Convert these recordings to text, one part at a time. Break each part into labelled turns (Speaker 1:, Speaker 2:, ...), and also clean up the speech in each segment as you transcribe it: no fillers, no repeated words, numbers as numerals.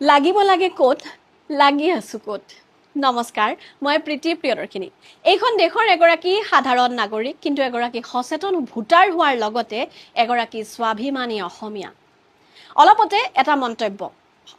Speaker 1: লাগিব লাগে ক'ত লাগি আছো ক'ত নমস্কাৰ মই প্ৰীতি প্ৰিয়দৰ্শিনী এইখন দেশৰ এগৰাকী সাধাৰণ নাগৰিক কিন্তু এগৰাকী সচেতন ভোটাৰ হোৱাৰ লগতে এগৰাকী স্বাভিমানী অসমীয়া অলপতে এটা মন্তব্য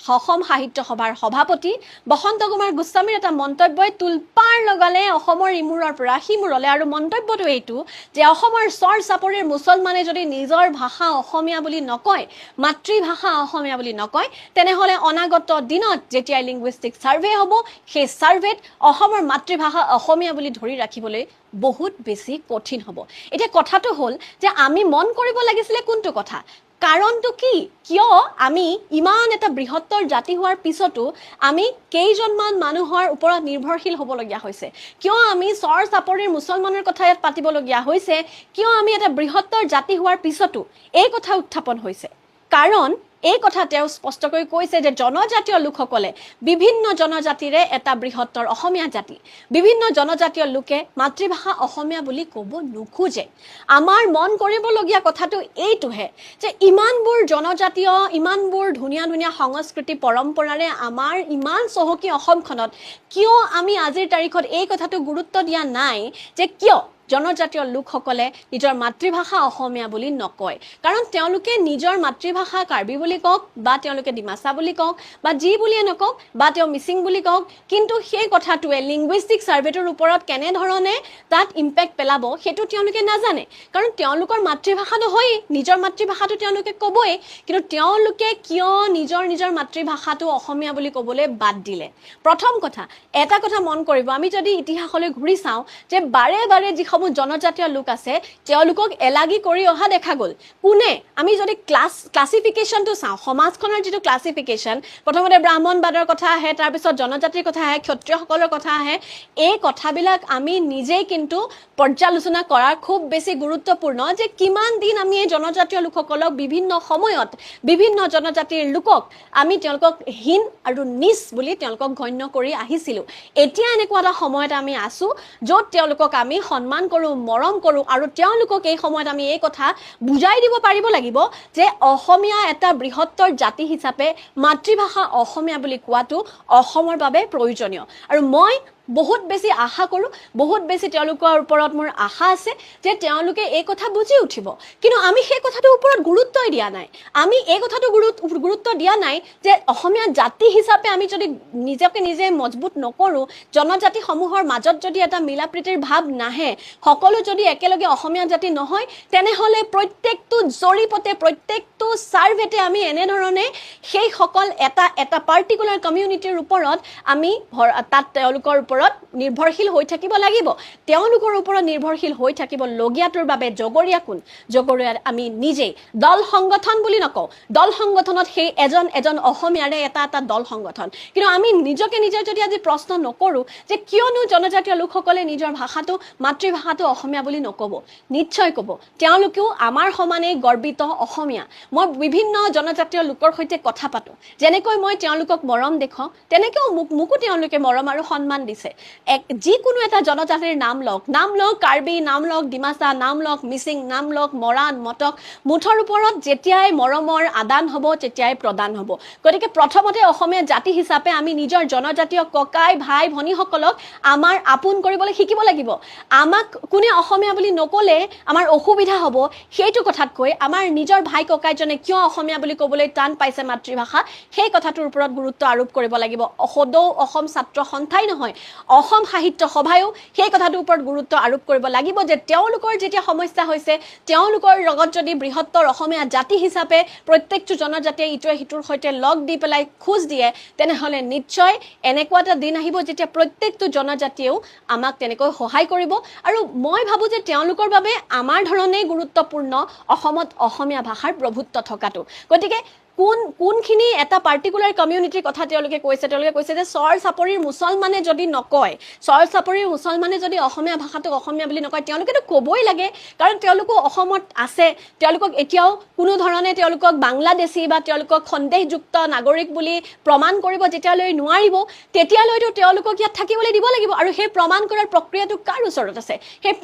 Speaker 1: অসম সাহিত্য সভাৰ সভাপতি বসন্ত কুমাৰ গোস্বামীৰ এটা মন্তব্যই তুলপাৰ লগালে অসমৰ ইমূৰৰ পৰা সিমূৰলে আৰু মন্তব্যটো এইটো যে অসমৰ চৰ চাপৰিৰ মুছলমানে যদি নিজৰ ভাষা অসমীয়া বুলি নকয় মাতৃভাষা অসমীয়া বুলি নকয় তেনেহ'লে অনাগত দিনত যেতিয়া লিংগুইষ্টিক সাৰ্ভে হ'ব সেই সাৰ্ভেত অসমৰ মাতৃভাষা অসমীয়া বুলি ধৰি ৰাখিবলৈ বহুত বেছি কঠিন হ'ব এতিয়া কথাটো হ'ল যে আমি মন কৰিব লাগিছিলে কোনটো কথা কাৰণটো কি কিয় আমি ইমান এটা বৃহত্তৰ জাতি হোৱাৰ পিছতো আমি কেইজনমান মানুহৰ ওপৰত নিৰ্ভৰশীল হ'বলগীয়া হৈছে কিয় আমি চৰ চাপৰিৰ মুছলমানৰ কথা ইয়াত পাতিবলগীয়া হৈছে কিয় আমি এটা বৃহত্তৰ জাতি হোৱাৰ পিছতো এই কথা উত্থাপন হৈছে কাৰণ এই কথা তেওঁ স্পষ্টকৈ কৈছে যে জনজাতীয় লোকসকলে বিভিন্ন জনজাতিৰে এটা বৃহত্তৰ অসমীয়া জাতি বিভিন্ন জনজাতীয় লোকে মাতৃভাষা অসমীয়া বুলি ক'ব নোখোজে আমাৰ মন কৰিবলগীয়া কথাটো এইটোহে যে ইমানবোৰ জনজাতীয় ইমানবোৰ ধুনীয়া ধুনীয়া সংস্কৃতি পৰম্পৰাৰে আমাৰ ইমান চহকী অসমখনত কিয় আমি আজিৰ তাৰিখত এই কথাটো গুৰুত্ব দিয়া নাই যে কিয় জনজাতীয় লোকসকলে নিজৰ মাতৃভাষা অসমীয়া বুলি নকয় কাৰণ তেওঁলোকে নিজৰ মাতৃভাষা কাৰ্বি বুলি কওক বা তেওঁলোকে ডিমাচা বুলি কওক বা যি বুলিয়ে নকওক বা তেওঁ মিচিং বুলি কওক কিন্তু সেই কথাটোৱে লিংগুইষ্টিক সাৰ্ভেটোৰ ওপৰত কেনেধৰণে তাত ইম্পেক্ট পেলাব সেইটো তেওঁলোকে নাজানে কাৰণ তেওঁলোকৰ মাতৃভাষা নহয় নিজৰ মাতৃভাষাটো তেওঁলোকে ক'বই কিন্তু তেওঁলোকে কিয় নিজৰ মাতৃভাষাটো অসমীয়া বুলি ক'বলৈ বাদ দিলে প্ৰথম কথা এটা কথা মন কৰিব আমি যদি ইতিহাসলৈ ঘূৰি চাওঁ যে বাৰে বাৰে যিসমূহ জনজাতীয় লোক আছে তেওঁলোকক এলাগি কৰি অহা দেখা গ'ল কোনে আমি যদি ক্লাছিফিকেশ্যনটো চাওঁ সমাজখনৰ যিটো ক্লাছিফিকেশ্যন প্ৰথমতে ব্ৰাহ্মণবাদৰ কথা আহে তাৰপিছত জনজাতিৰ কথা আহে ক্ষত্ৰিয়সকলৰ কথা আহে এই কথাবিলাক আমি নিজেই কিন্তু পৰ্যালোচনা কৰাৰ খুব বেছি গুৰুত্বপূৰ্ণ যে কিমান দিন আমি এই জনজাতীয় লোকসকলক বিভিন্ন সময়ত বিভিন্ন জনজাতিৰ লোকক আমি তেওঁলোকক হীন আৰু নিচ বুলি তেওঁলোকক গণ্য কৰি আহিছিলোঁ এতিয়া এনেকুৱা এটা সময়ত আমি আছোঁ য'ত তেওঁলোকক আমি সন্মান কৰোঁ মৰম কৰোঁ আৰু তেওঁলোকক এই সময়ত আমি এই কথা বুজাই দিব পাৰিব লাগিব যে অসমীয়া এটা বৃহত্তৰ জাতি হিচাপে মাতৃভাষা অসমীয়া বুলি কোৱাটো অসমৰ বাবে প্ৰয়োজনীয় আৰু মই বহুত বেছি আশা কৰোঁ বহুত বেছি তেওঁলোকৰ ওপৰত মোৰ আশা আছে যে তেওঁলোকে এই কথা বুজি উঠিব কিন্তু আমি সেই কথাটোৰ ওপৰত গুৰুত্বই দিয়া নাই আমি এই কথাটো গুৰুত্ব দিয়া নাই যে অসমীয়া জাতি হিচাপে আমি যদি নিজকে নিজে মজবুত নকৰোঁ জনজাতিসমূহৰ মাজত যদি এটা মিলা প্ৰীতিৰ ভাৱ নাহে সকলো যদি একেলগে অসমীয়া জাতি নহয় তেনেহ'লে প্ৰত্যেকটো জৰীপতে প্ৰত্যেকটো সাৰ্ভেতে আমি এনেধৰণে সেইসকল এটা পাৰ্টিকুলাৰ কমিউনিটিৰ ওপৰত আমি তাত তেওঁলোকৰ ওপৰত নিৰ্ভৰশীল হৈ থাকিব লাগিব তেওঁলোকৰ ওপৰত নিৰ্ভৰশীল হৈ থাকিব লগীয়াটোৰ বাবে জগৰীয়া কোন জগৰীয়া আমি নিজেই দল সংগঠন বুলি নকওঁ দল সংগঠনত সেই এজন অসমীয়াৰে এটা দল সংগঠন কিন্তু আমি নিজকে নিজে যদি আজি প্ৰশ্ন নকৰোঁ যে কিয়নো জনজাতীয় লোকসকলে নিজৰ ভাষাটো মাতৃভাষাটো অসমীয়া বুলি নক'ব নিশ্চয় ক'ব তেওঁলোকেও আমাৰ সমানেই গৰ্বিত অসমীয়া মই বিভিন্ন জনজাতীয় লোকৰ সৈতে কথা পাতোঁ যেনেকৈ মই তেওঁলোকক মৰম দেখুৱাওঁ তেনেকৈও মোকো তেওঁলোকে মৰম আৰু সন্মান দিছে যিকোনো এটা জনজাতিৰ নাম লওক কাৰ্বি নাম লওক ডিমাচা নাম লওক মিচিং নাম লওক মৰাণ মটক মুঠৰ ওপৰত যেতিয়াই মৰমৰ আদান হ'ব তেতিয়াই প্ৰদান হ'ব গতিকে প্ৰথমতে অসমীয়া জাতি হিচাপে আমি নিজৰ জনজাতীয় ককাই ভাই ভনীসকলক আমাৰ আপোন কৰিবলৈ শিকিব লাগিব আমাক কোনে অসমীয়া বুলি নক'লে আমাৰ অসুবিধা হ'ব সেইটো কথাতকৈ আমাৰ নিজৰ ভাই ককাইজনে কিয় অসমীয়া বুলি ক'বলৈ টান পাইছে মাতৃভাষা সেই কথাটোৰ ওপৰত গুৰুত্ব আৰোপ কৰিব লাগিব সদৌ অসম ছাত্ৰ সন্থাই নহয় অসম সাহিত্য সভায়ো সেই কথাটোৰ ওপৰত গুৰুত্ব আৰোপ কৰিব লাগিব যে তেওঁলোকৰ যেতিয়া সমস্যা হৈছে তেওঁলোকৰ লগত যদি বৃহত্তৰ অসমীয়া জাতি হিচাপে প্ৰত্যেকটো জনজাতিয়ে ইটোৱে সিটোৰ সৈতে লগ দি পেলাই খোজ দিয়ে তেনেহ'লে নিশ্চয় এনেকুৱা এটা দিন আহিব যেতিয়া প্ৰত্যেকটো জনজাতিয়েও আমাক তেনেকৈ সহায় কৰিব আৰু মই ভাবোঁ যে তেওঁলোকৰ বাবে আমাৰ ধৰণেই গুৰুত্বপূৰ্ণ অসমত অসমীয়া ভাষাৰ প্ৰভুত্ব থকাটো গতিকে কোনখিনি এটা পাৰ্টিকুলাৰ কমিউনিটিৰ কথা তেওঁলোকে কৈছে যে চৰ চাপৰিৰ মুছলমানে যদি নকয় চৰ চাপৰিৰ মুছলমানে যদি অসমীয়া ভাষাটোক অসমীয়া বুলি নকয় তেওঁলোকেতো ক'বই লাগে কাৰণ তেওঁলোকো অসমত আছে তেওঁলোকক এতিয়াও কোনো ধৰণে তেওঁলোকক বাংলাদেশী বা তেওঁলোকক সন্দেহযুক্ত নাগৰিক বুলি প্ৰমাণ কৰিব যেতিয়ালৈ নোৱাৰিব তেতিয়ালৈতো তেওঁলোকক ইয়াত থাকিবলৈ দিব লাগিব আৰু সেই প্ৰমাণ কৰাৰ প্ৰক্ৰিয়াটো কাৰ ওচৰত আছে সেই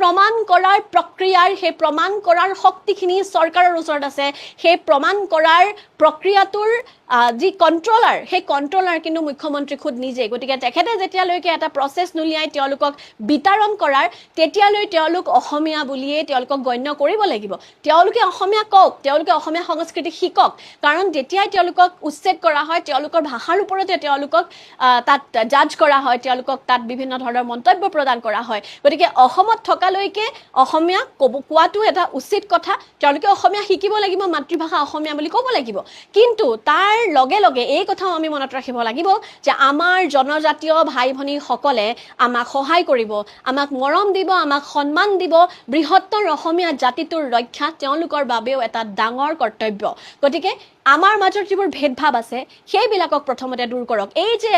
Speaker 1: প্ৰমাণ কৰাৰ শক্তিখিনি চৰকাৰৰ ওচৰত আছে সেই প্ৰমাণ কৰাৰ প্ৰক্ৰিয়াটোৰ যি কণ্ট্ৰলাৰ সেই কণ্ট্ৰলাৰ কিন্তু মুখ্যমন্ত্ৰী খুদ নিজে গতিকে তেখেতে যেতিয়ালৈকে এটা প্ৰচেছ নুলিয়াই তেওঁলোকক বিতৰণ কৰাৰ তেতিয়ালৈ তেওঁলোক অসমীয়া বুলিয়ে তেওঁলোকক গণ্য কৰিব লাগিব তেওঁলোকে অসমীয়া কওক তেওঁলোকে অসমীয়া সংস্কৃতি শিকক কাৰণ যেতিয়াই তেওঁলোকক উচ্ছেদ কৰা হয় তেওঁলোকৰ ভাষাৰ ওপৰতে তেওঁলোকক তাত জাজ কৰা হয় তেওঁলোকক তাত বিভিন্ন ধৰণৰ মন্তব্য প্ৰদান কৰা হয় গতিকে অসমত থকালৈকে অসমীয়া কোৱাটো এটা উচিত কথা তেওঁলোকে অসমীয়া শিকিব লাগিব মাতৃভাষা অসমীয়া বুলি ক'ব লাগিব কিন্তু তাৰ লগে লগে এই কথাও আমি মনত ৰাখিব লাগিব যে আমাৰ জনজাতীয় ভাই ভনীসকলে আমাক সহায় কৰিব আমাক মৰম দিব আমাক সন্মান দিব বৃহত্তৰ অসমীয়া জাতিটোৰ ৰক্ষা তেওঁলোকৰ বাবেও এটা ডাঙৰ কৰ্তব্য গতিকে আমাৰ মাজত যিবোৰ ভেদভাৱ আছে সেইবিলাকক প্ৰথমতে দূৰ কৰক এই যে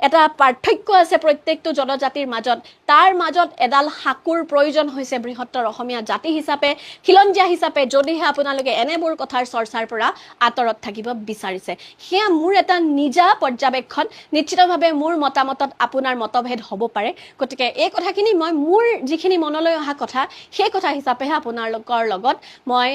Speaker 1: এটা পাৰ্থক্য আছে প্ৰত্যেকটো জনজাতিৰ মাজত তাৰ মাজত এডাল হাকুৰ প্ৰয়োজন হৈছে বৃহত্তৰ অসমীয়া জাতি হিচাপে খিলঞ্জীয়া হিচাপে যদিহে আপোনালোকে এনেবোৰ কথাৰ চৰ্চাৰ পৰা আঁতৰত থাকিব বিচাৰিছে সেয়া মোৰ এটা নিজা পৰ্যবেক্ষণ নিশ্চিতভাৱে মোৰ মতামতত আপোনাৰ মতভেদ হ'ব পাৰে গতিকে এই কথাখিনি মই মোৰ যিখিনি মনলৈ অহা কথা সেই কথা হিচাপেহে আপোনালোকৰ লগত মই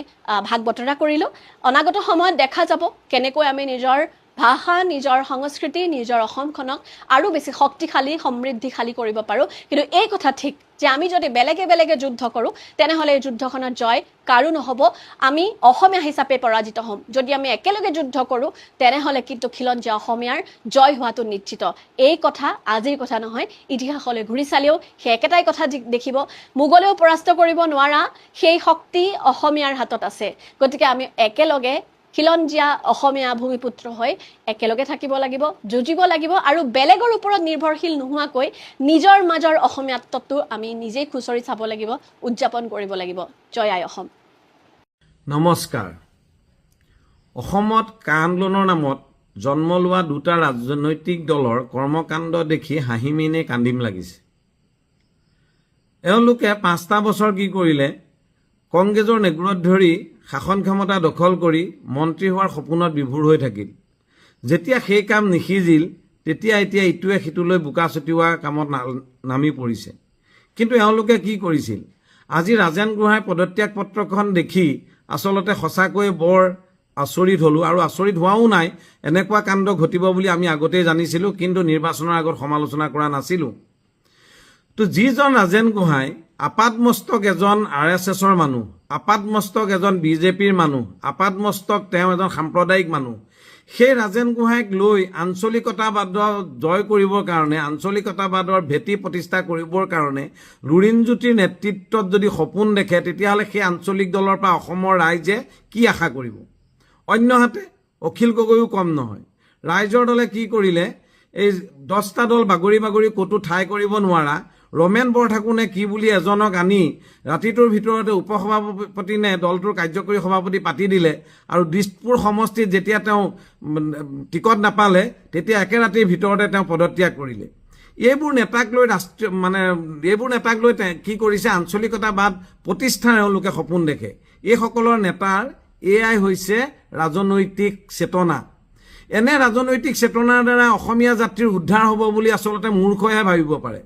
Speaker 1: ভাগ বতৰা কৰিলোঁ অনাগত সময়ত দেখা যাব কেনেকৈ আমি নিজৰ ভাষা নিজৰ সংস্কৃতি নিজৰ অসমখনক আৰু বেছি শক্তিশালী সমৃদ্ধিশালী কৰিব পাৰোঁ কিন্তু এই কথা ঠিক যে আমি যদি বেলেগে বেলেগে যুদ্ধ কৰোঁ তেনেহ'লে এই যুদ্ধখনত জয় কাৰো নহ'ব আমি অসমীয়া হিচাপে পৰাজিত হ'ম যদি আমি একেলগে যুদ্ধ কৰোঁ তেনেহ'লে কিন্তু খিলঞ্জীয়া অসমীয়াৰ জয় হোৱাটো নিশ্চিত এই কথা আজিৰ কথা নহয় ইতিহাসলৈ ঘূৰি চালেও সেই একেটাই কথা দেখিব মোগলেও পৰাস্ত কৰিব নোৱাৰা সেই শক্তি অসমীয়াৰ হাতত আছে গতিকে আমি একেলগে খিলঞ্জীয়া অসমীয়া ভূমিপুত্ৰ হৈ একেলগে থাকিব লাগিব যুঁজিব লাগিব আৰু বেলেগৰ ওপৰত নিৰ্ভৰশীল নোহোৱাকৈ নিজৰ মাজৰ অসমীয়াত্বটো আমি নিজেই খুচৰি চাব লাগিব উদযাপন কৰিব লাগিব জয় আই অসম
Speaker 2: নমস্কাৰ অসমত কা আন্দোলনৰ নামত জন্ম লোৱা দুটা ৰাজনৈতিক দলৰ কৰ্মকাণ্ড দেখি হাঁহিমেনে কান্দিম লাগিছে এওঁলোকে 5টা বছৰ কি কৰিলে কংগ্ৰেছৰ নেগুৰত ধৰি শাসন ক্ষমতা দখল কৰি মন্ত্ৰী হোৱাৰ সপোনত বিভোৰ হৈ থাকিল যেতিয়া সেই কাম নিখিজিল তেতিয়া এতিয়া ইটোৱে সিটোলৈ বোকা ছটিওৱা কামত নামি পৰিছে কিন্তু এওঁলোকে কি কৰিছিল আজি ৰাজেন গোহাঁইৰ পদত্যাগ পত্ৰখন দেখি আচলতে সঁচাকৈ বৰ আচৰিত হলোঁ আৰু আচৰিত হোৱাও নাই এনেকুৱা কাণ্ড ঘটিব বুলি আমি আগতেই জানিছিলোঁ কিন্তু নিৰ্বাচনৰ আগত সমালোচনা কৰা নাছিলোঁ তো যিজন ৰাজেন গোহাঁই আপাদমস্তক এজন RSSৰ মানুহ আপাদমস্তক এজন বিজেপিৰ মানুহ আপাদমস্তক তেওঁ এজন সাম্প্ৰদায়িক মানুহ সেই ৰাজেন গোহাঁইক লৈ আঞ্চলিকতাবাদৰ জয় কৰিবৰ কাৰণে আঞ্চলিকতাবাদৰ ভেটি প্ৰতিষ্ঠা কৰিবৰ কাৰণে লুৰিণজ্যোতিৰ নেতৃত্বত যদি সপোন দেখে তেতিয়াহ'লে সেই আঞ্চলিক দলৰ পৰা অসমৰ ৰাইজে কি আশা কৰিব অন্যহাতে অখিল গগৈও কম নহয় ৰাইজৰ দলে কি কৰিলে এই 10টা দল বাগৰি বাগৰি ক'তো ঠাই কৰিব নোৱাৰা ৰমেন বৰঠাকুৰে কি বুলি এজনক আনি ৰাতিটোৰ ভিতৰতে উপসভাপতি নে দলটোৰ কাৰ্যকৰী সভাপতি পাতি দিলে আৰু দিছপুৰ সমষ্টিত যেতিয়া তেওঁ টিকট নাপালে তেতিয়া একে ৰাতিৰ ভিতৰতে তেওঁ পদত্যাগ কৰিলে এইবোৰ নেতাক লৈ এইবোৰ নেতাক লৈ কি কৰিছে আঞ্চলিকতাবাদ প্ৰতিষ্ঠাৰ এওঁলোকে সপোন দেখে এইসকলৰ নেতাৰ এয়াই হৈছে ৰাজনৈতিক চেতনা এনে ৰাজনৈতিক চেতনাৰ দ্বাৰা অসমীয়া জাতিৰ উদ্ধাৰ হ'ব বুলি আচলতে মূৰ্খহে ভাবিব পাৰে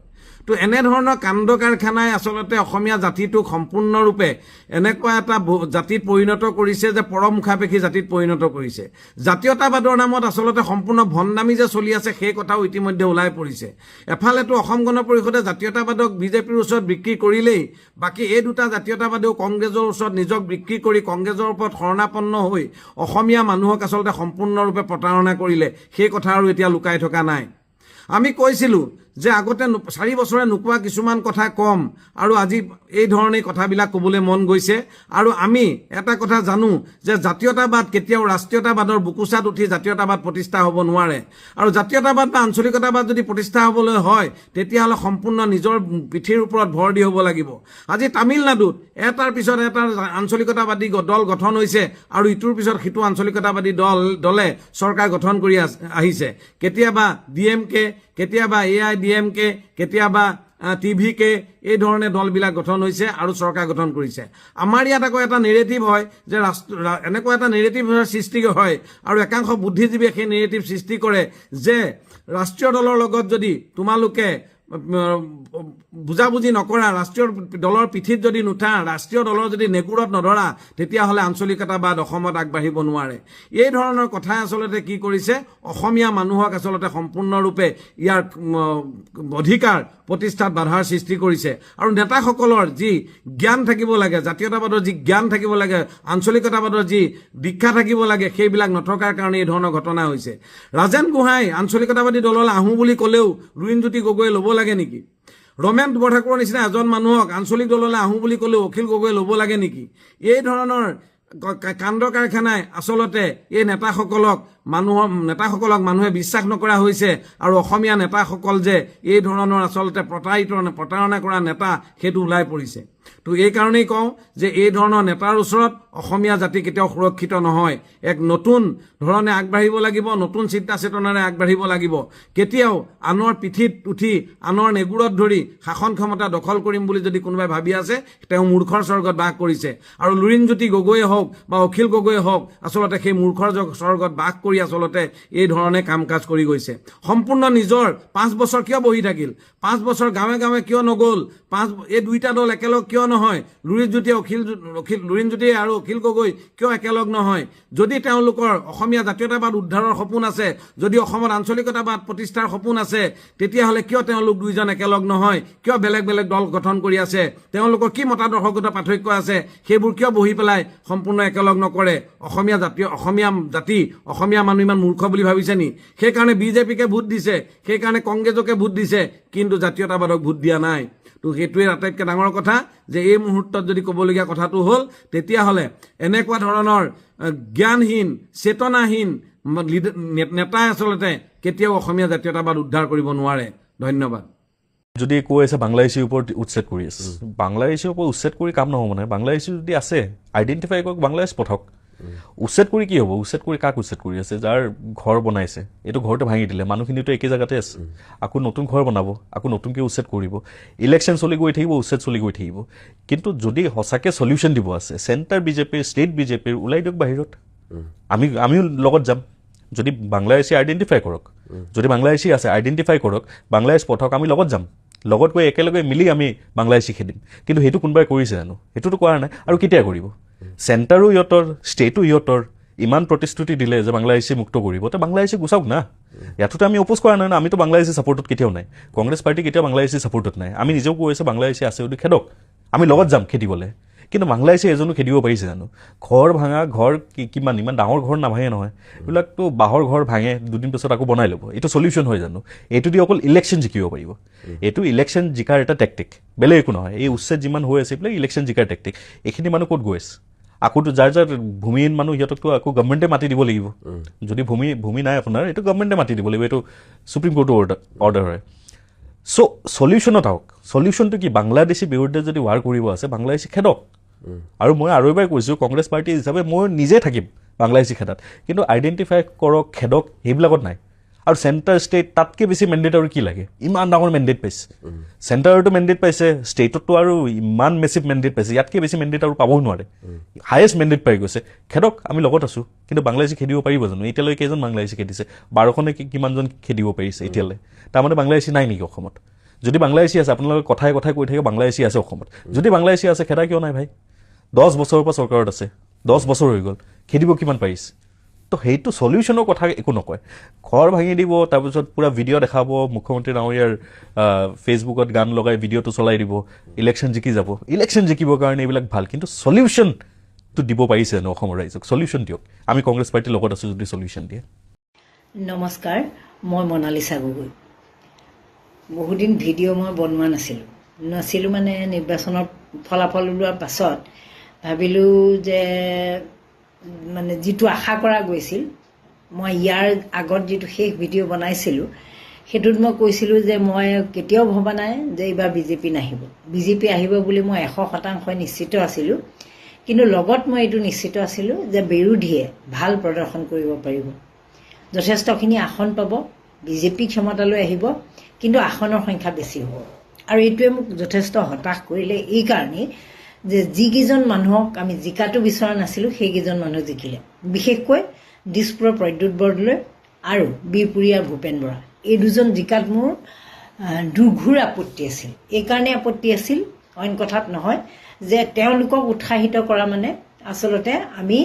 Speaker 2: তো এনেধৰণৰ কাণ্ড কাৰখানাই আচলতে অসমীয়া জাতিটোক সম্পূৰ্ণৰূপে এনেকুৱা এটা জাতিত পৰিণত কৰিছে যে পৰমুখাপেক্ষী জাতিত পৰিণত কৰিছে জাতীয়তাবাদৰ নামত আচলতে সম্পূৰ্ণ ভণ্ডামি যে চলি আছে সেই কথাও ইতিমধ্যে ওলাই পৰিছে এফালেতো অসম গণ পৰিষদে জাতীয়তাবাদক বিজেপিৰ ওচৰত বিক্ৰী কৰিলেই বাকী এই দুটা জাতীয়তাবাদেও কংগ্ৰেছৰ ওচৰত নিজক বিক্ৰী কৰি কংগ্ৰেছৰ ওপৰত শৰণাপন্ন হৈ অসমীয়া মানুহক আচলতে সম্পূৰ্ণৰূপে প্ৰতাৰণা কৰিলে সেই কথা আৰু এতিয়া লুকাই থকা নাই আমি কৈছিলোঁ যে আগতে 4 বছৰে নোকোৱা কিছুমান কথা কম আৰু আজি এই ধৰণে কথাবিলাক ক'বলৈ মন গৈছে আৰু আমি এটা কথা জানো যে জাতীয়তাবাদ কেতিয়াও ৰাষ্ট্ৰীয়তাবাদৰ বুকুচাত উঠি জাতীয়তাবাদ প্ৰতিষ্ঠা হ'ব নোৱাৰে আৰু জাতীয়তাবাদ বা আঞ্চলিকতাবাদ যদি প্ৰতিষ্ঠা হ'বলৈ হয় তেতিয়াহ'লে সম্পূৰ্ণ নিজৰ পিঠিৰ ওপৰত ভৰ দি হ'ব লাগিব আজি তামিলনাডুত এটাৰ পিছত এটা আঞ্চলিকতাবাদী দল গঠন হৈছে আৰু ইটোৰ পিছত সিটো আঞ্চলিকতাবাদী দলে চৰকাৰ গঠন কৰি আহিছে কেতিয়াবা DMK কেতিয়াবা AIDMK কেতিয়াবা TVK এই ধৰণে দলবিলাক গঠন হৈছে আৰু চৰকাৰ গঠন কৰিছে আমাৰ ইয়াত আকৌ এটা নেৰেটিভ হয় যে এনেকুৱা এটা নেৰেটিভ সৃষ্টি হয় আৰু একাংশ বুদ্ধিজীৱীয়ে সেই নেৰেটিভ সৃষ্টি কৰে যে ৰাষ্ট্ৰীয় দলৰ লগত যদি তোমালোকে বুজাবুজি নকৰা, ৰাষ্ট্ৰীয় দলৰ পিঠিত যদি নুঠা, ৰাষ্ট্ৰীয় দলৰ যদি নেগুৰত নধৰা, তেতিয়াহ'লে আঞ্চলিকতাবাদ অসমত আগবাঢ়িব নোৱাৰে। এই ধৰণৰ কথাই আচলতে কি কৰিছে, অসমীয়া মানুহক আচলতে সম্পূৰ্ণৰূপে ইয়াৰ অধিকাৰ প্ৰতিষ্ঠাত বাধাৰ সৃষ্টি কৰিছে। আৰু নেতাসকলৰ যি জ্ঞান থাকিব লাগে, জাতীয়তাবাদৰ যি জ্ঞান থাকিব লাগে, আঞ্চলিকতাবাদৰ যি দীক্ষা থাকিব লাগে, সেইবিলাক নথকাৰ কাৰণে এই ধৰণৰ ঘটনা হৈছে। ৰাজেন গোহাঁই আঞ্চলিকতাবাদী দললৈ আহোঁ বুলি ক'লেও লুৰিণজ্যোতি গগৈয়ে ল'ব লাগে নেকি? ৰমেন বৰঠাকুৰৰ নিচিনা এজন মানুহক আঞ্চলিক দললৈ আহোঁ বুলি ক'লেও অখিল গগৈয়ে ল'ব লাগে নেকি? এই ধৰণৰ কাণ্ড কাৰখানাই আচলতে এই নেতাসকলক মানুহে বিশ্বাস নকৰা হৈছে। আৰু অসমীয়া নেতাসকল যে এই ধৰণৰ আচলতে প্ৰতাৰণা কৰা নেতা, সেইটো ওলাই পৰিছে। তো এই কাৰণেই কওঁ যে এই ধৰণৰ নেতাৰ ওচৰত অসমীয়া জাতি কেতিয়াও সুৰক্ষিত নহয়। এক নতুন ধৰণে আগবাঢ়িব লাগিব, নতুন চিন্তা চেতনাৰে আগবাঢ়িব লাগিব। কেতিয়াও আনৰ পিঠিত উঠি, আনৰ নেগুৰত ধৰি শাসন ক্ষমতা দখল কৰিম বুলি যদি কোনোবাই ভাবি আছে, তেওঁ মূৰ্খৰ স্বৰ্গত বাস কৰিছে। আৰু লুৰিণজ্যোতি গগৈয়ে হওক বা অখিল গগৈয়ে হওক, আচলতে সেই মূৰ্খৰ স্বৰ্গত বাস কৰি আচলতে এই ধৰণে কাম কাজ কৰি গৈছে। সম্পূৰ্ণ নিজৰ 5 বছৰ কিয় বহি থাকিল? 5 বছৰ গাঁৱে গাঁৱে কিয় নগ'ল? এই দুইটা দল একেলগ কিয় নহয়? লুৰিণজ্যোতি আৰু অখিল গগৈ কিয় একেলগ নহয়? যদি তেওঁলোকৰ অসমীয়া জাতীয়তাবাদ উদ্ধাৰৰ সপোন আছে, যদি অসমত আঞ্চলিকতাবাদ প্ৰতিষ্ঠাৰ সপোন আছে, তেতিয়াহ'লে কিয় তেওঁলোক দুইজন একেলগ নহয়? কিয় বেলেগ বেলেগ দল গঠন কৰি আছে? তেওঁলোকৰ কি মতাদৰ্শগত পাৰ্থক্য আছে? সেইবোৰ কিয় বহি পেলাই সম্পূৰ্ণ একেলগ নকৰে? অসমীয়া জাতি, অসমীয়া মানুহ ইমান মূৰ্খ বুলি ভাবিছে নি? সেইকাৰণে বিজেপিকে ভোট দিছে, সেইকাৰণে কংগ্ৰেছকে ভোট দিছে, কিন্তু জাতীয়তাবাদক ভোট দিয়া নাই। তো সেইটোৱে আটাইতকৈ ডাঙৰ কথা যে এই মুহূৰ্তত যদি ক'বলগীয়া কথাটো হ'ল, তেতিয়াহ'লে এনেকুৱা ধৰণৰ জ্ঞানহীন, চেতনাহীন নেতাই আচলতে কেতিয়াও অসমীয়া জাতীয়তাবাদ উদ্ধাৰ কৰিব নোৱাৰে। ধন্যবাদ।
Speaker 3: যদি কৈ আছে বাংলাদেশীৰ ওপৰত উচ্ছেদ কৰি আছে, বাংলাদেশীৰ ওপৰত উচ্ছেদ কৰি কাম নহ'ব। মানে বাংলাদেশী যদি আছে, আইডেণ্টিফাই কৰক, বাংলাদেশ পঠাওক। উচ্ছেদ কৰি কি হ'ব? উচ্ছেদ কৰি কাক উচ্ছেদ কৰি আছে? যাৰ ঘৰ বনাইছে, এইটো ঘৰটো ভাঙি দিলে, মানুহখিনিতো একে জেগাতে আছে, আকৌ নতুন ঘৰ বনাব, আকৌ নতুনকৈ উচ্ছেদ কৰিব, ইলেকশ্যন চলি গৈ থাকিব, উচ্ছেদ চলি গৈ থাকিব। কিন্তু যদি সঁচাকৈ চলিউশ্যন দিব আছে, চেণ্টাৰ বিজেপিৰ, ষ্টেট বিজেপিৰ, ওলাই দিয়ক বাহিৰত, আমিও লগত যাম। যদি বাংলাদেশী আইডেণ্টিফাই কৰক, যদি বাংলাদেশী আছে আইডেণ্টিফাই কৰক, বাংলাদেশ পঠাওক, আমি লগত যাম। লগত গৈ একেলগে মিলি আমি বাংলাদেশী খেদিম। কিন্তু সেইটো কোনোবাই কৰিছে জানো? সেইটোতো কৰা নাই। আৰু কেতিয়া কৰিব? চেণ্টাৰো ইহঁতৰ, ষ্টেটো ইহঁতৰ, ইমান প্ৰতিশ্ৰুতি দিলে যে বাংলাদেশী মুক্ত কৰিব, তো বাংলাদেশী গুচাওক না। ইয়াতোতো আমি অপোজ কৰা নাই না, আমিতো বাংলাদেশী ছাপোৰ্টত কেতিয়াও নাই, কংগ্ৰেছ পাৰ্টি কেতিয়াও বাংলাদেশী ছাপোৰ্টত নাই। আমি নিজেও কৈ আছোঁ বাংলাদেশী আছে যদি খেদক, আমি লগত যাম খেদিবলৈ। কিন্তু বাংলাদেশী এজনো খেদিব পাৰিছে জানো? ঘৰ ভাঙা, ঘৰ কিমান, ইমান ডাঙৰ ঘৰ নাভাঙে নহয়, এইবিলাকতো বাঁহৰ ঘৰ ভাঙে, দুদিন পিছত আকৌ বনাই ল'ব। এইটো চলিউশ্যন হয় জানো? এইটো দি অকল ইলেকশ্যন জিকিব পাৰিব। এইটো ইলেকশ্যন জিকাৰ এটা টেকটিক, বেলেগ একো নহয়। এই উচ্ছেদ যিমান হৈ আছে এইবিলাক ইলেকশ্যন জিকাৰ টেকটিক। এইখিনি মানুহ ক'ত গৈ আছে? আকৌতো যাৰ ভূমিহীন মানুহ, সিহঁতকতো আকৌ গভৰ্ণমেণ্টে মাতি দিব লাগিব। যদি ভূমি নাই আপোনাৰ, এইটো গভৰ্ণমেণ্টে মাতি দিব লাগিব। এইটো সুপ্ৰিম কোৰ্টৰ অৰ্ডাৰ হয়। চ' চলিউশ্যনত আহক। চলিউশ্যনটো কি? বাংলাদেশী বিৰুদ্ধে যদি ৱাৰ কৰিব আছে, বাংলাদেশী খেদক। আৰু মই আৰু এবাৰ কৈছোঁ, কংগ্ৰেছ পাৰ্টি হিচাপে মই নিজে থাকিম বাংলাদেশী খেদাত, কিন্তু আইডেণ্টিফাই কৰক, খেদক, সেইবিলাকত নাই। আৰু চেণ্টাৰ ষ্টেট তাতকৈ বেছি মেণ্ডেট আৰু কি লাগে? ইমান ডাঙৰ মেণ্ডেট পাইছে, চেণ্টাৰতো মেণ্ডেট পাইছে, ষ্টেটতো আৰু ইমান মেচিভ মেণ্ডেট পাইছে, ইয়াতকৈ বেছি মেণ্ডেট আৰু পাবও নোৱাৰে। হায়েষ্ট মেণ্ডেট পাই গৈছে, খেদক, আমি লগত আছোঁ। কিন্তু বাংলাদেশী খেদিব পাৰিব জানো? এতিয়ালৈ কেইজন বাংলাদেশী খেদিছে? 12খনে কিমানজন খেদিব পাৰিছে এতিয়ালৈ? তাৰমানে বাংলাদেশী নাই নেকি অসমত? যদি বাংলাদেশী আছে, আপোনালোকে কথাই কৈ থাকে বাংলাদেশী আছে অসমত। যদি বাংলাদেশী আছে, খেদা কিয় নাই ভাই? 10 বছৰৰ পৰা চৰকাৰত আছে, 10 বছৰ হৈ গ'ল, খেদিব কিমান পাৰিছে? তো সেইটো চলিউশ্যনৰ কথা একো নকয়। ঘৰ ভাঙি দিব, তাৰপিছত পূৰা ভিডিঅ' দেখাব, মুখ্যমন্ত্ৰী ডাঙৰীয়াৰ ফেচবুকত গান লগাই ভিডিঅ'টো চলাই দিব, ইলেকশ্যন জিকি যাব। ইলেকশ্যন জিকিবৰ কাৰণে এইবিলাক ভাল, কিন্তু চলিউশ্যনটো দিব পাৰিছে জানো অসমৰ ৰাইজক? চলিউশ্যন দিয়ক। আমি কংগ্ৰেছ পাৰ্টিৰ লগত আছোঁ যদি চলিউশ্যন দিয়ে।
Speaker 4: নমস্কাৰ, মই মনালিছা গগৈ। বহুদিন ভিডিঅ' মই বনোৱা নাছিলোঁ মানে নিৰ্বাচনৰ ফলাফল ওলোৱাৰ পাছত ভাবিলোঁ যে মানে যিটো আশা কৰা গৈছিল, মই ইয়াৰ আগত যিটো শেষ ভিডিঅ' বনাইছিলোঁ, সেইটোত মই কৈছিলোঁ যে মই কেতিয়াও ভবা নাই যে এইবাৰ বিজেপি নাহিব। বিজেপি আহিব বুলি মই 100% নিশ্চিত আছিলোঁ। কিন্তু লগত মই এইটো নিশ্চিত আছিলোঁ যে বিৰোধীয়ে ভাল প্ৰদৰ্শন কৰিব পাৰিব, যথেষ্টখিনি আসন পাব, বিজেপি ক্ষমতালৈ আহিব, কিন্তু আসনৰ সংখ্যা বেছি হ'ব। আৰু এইটোৱে মোক যথেষ্ট হতাশ কৰিলে, এইকাৰণেই যে যিকেইজন মানুহক আমি জিকাটো বিচৰা নাছিলোঁ, সেইকেইজন মানুহ জিকিলে। বিশেষকৈ দিছপুৰৰ প্ৰদ্যুৎ বৰদলৈ আৰু বিহপুৰীয়াৰ ভূপেন বৰা, এই দুজন জিকাত মোৰ দুৰ্ঘোৰ আপত্তি আছিল। এইকাৰণে আপত্তি আছিল, অইন কথাত নহয়, যে তেওঁলোকক উৎসাহিত কৰা মানে আচলতে আমি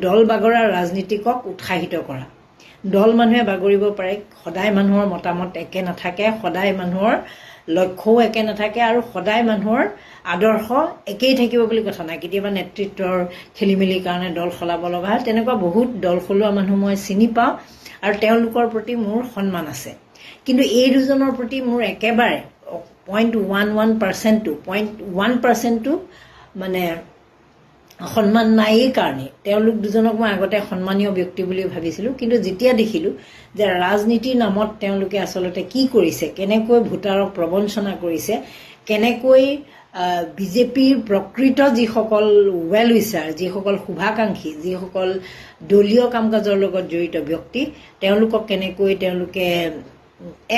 Speaker 4: দল বাগৰা ৰাজনীতিকক উৎসাহিত কৰা। দল মানুহে বাগৰিব পাৰে, সদায় মানুহৰ মতামত একে নাথাকে, সদায় মানুহৰ লক্ষ্যও একে নাথাকে, আৰু সদায় মানুহৰ আদৰ্শ একেই থাকিব বুলি কথা নাই। কেতিয়াবা নেতৃত্বৰ খেলি মেলিৰ কাৰণে দল সলাব লগা হয়। তেনেকুৱা বহুত দল সলোৱা মানুহ মই চিনি পাওঁ, আৰু তেওঁলোকৰ প্ৰতি মোৰ সন্মান আছে। কিন্তু এই দুজনৰ প্ৰতি মোৰ একেবাৰে 0.11% মানে সন্মান নাই। এই কাৰণে তেওঁলোক দুজনক মই আগতে সন্মানীয় ব্যক্তি বুলি ভাবিছিলোঁ, কিন্তু যেতিয়া দেখিলোঁ যে ৰাজনীতিৰ নামত তেওঁলোকে আচলতে কি কৰিছে, কেনেকৈ ভোটাৰক প্ৰবঞ্চনা কৰিছে, কেনেকৈ বিজেপিৰ প্ৰকৃত যিসকল ৱেল উইচাৰ, যিসকল শুভাকাংক্ষী, যিসকল দলীয় কাম কাজৰ লগত জড়িত ব্যক্তি, তেওঁলোকক কেনেকৈ তেওঁলোকে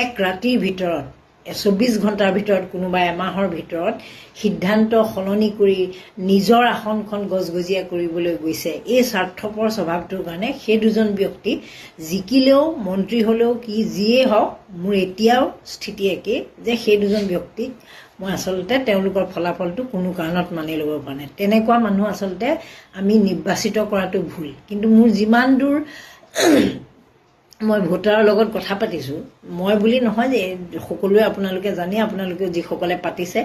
Speaker 4: এক ৰাতিৰ ভিতৰত 24 ঘণ্টাৰ ভিতৰত, কোনোবা এমাহৰ ভিতৰত সিদ্ধান্ত সলনি কৰি নিজৰ আসনখন গজগজীয়া কৰিবলৈ গৈছে। এই স্বাৰ্থপৰ স্বভাৱটোৰ কাৰণে সেই দুজন ব্যক্তি জিকিলেও, মন্ত্ৰী হ'লেও, কি যিয়েই হওক, মোৰ এতিয়াও স্থিতি একেই যে সেই দুজন ব্যক্তিক মই আচলতে তেওঁলোকৰ ফলাফলটো কোনো কাৰণত মানি ল'ব পৰা নাই। তেনেকুৱা মানুহ আচলতে আমি নিৰ্বাচিত কৰাটো ভুল। কিন্তু মোৰ যিমান দূৰ মই ভোটাৰৰ লগত কথা পাতিছোঁ, মই বুলি নহয় যে সকলোৱে, আপোনালোকে জানে, আপোনালোকে যিসকলে পাতিছে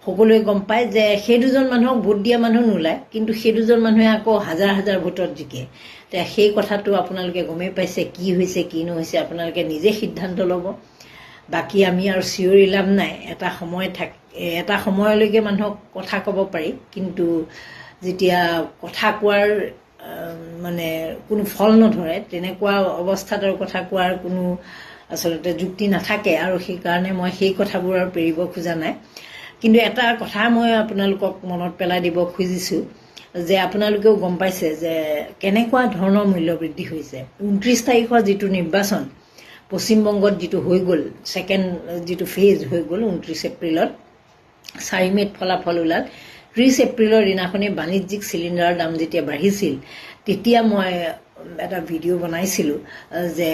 Speaker 4: সকলোৱে গম পায় যে সেই দুজন মানুহক ভোট দিয়া মানুহ নোলায়, কিন্তু সেই দুজন মানুহে আকৌ হাজাৰ হাজাৰ ভোটত জিকে। সেই কথাটো আপোনালোকে গমেই পাইছে, কি হৈছে কি নহৈছে আপোনালোকে নিজে সিদ্ধান্ত ল'ব। বাকী আমি আৰু চিঞৰি লাভ নাই। এটা সময়লৈকে মানুহক কথা ক'ব পাৰি, কিন্তু যেতিয়া কথা কোৱাৰ মানে কোনো ফল নধৰে, তেনেকুৱা অৱস্থাত আৰু কথা কোৱাৰ কোনো আচলতে যুক্তি নাথাকে, আৰু সেইকাৰণে মই সেই কথাবোৰ আৰু পেৰিব খোজা নাই। কিন্তু এটা কথা মই আপোনালোকক মনত পেলাই দিব খুজিছোঁ যে আপোনালোকেও গম পাইছে যে কেনেকুৱা ধৰণৰ মূল্যবৃদ্ধি হৈছে। 29 তাৰিখৰ যিটো নিৰ্বাচন পশ্চিমবংগত যিটো হৈ গ'ল, ছেকেণ্ড যিটো ফেজ হৈ গ'ল 29 এপ্ৰিলত, 4 মে'ত ফলাফল ওলাল। 30 এপ্ৰিলৰ দিনাখনেই বাণিজ্যিক চিলিণ্ডাৰৰ দাম যেতিয়া বাঢ়িছিল, তেতিয়া মই এটা ভিডিঅ' বনাইছিলোঁ যে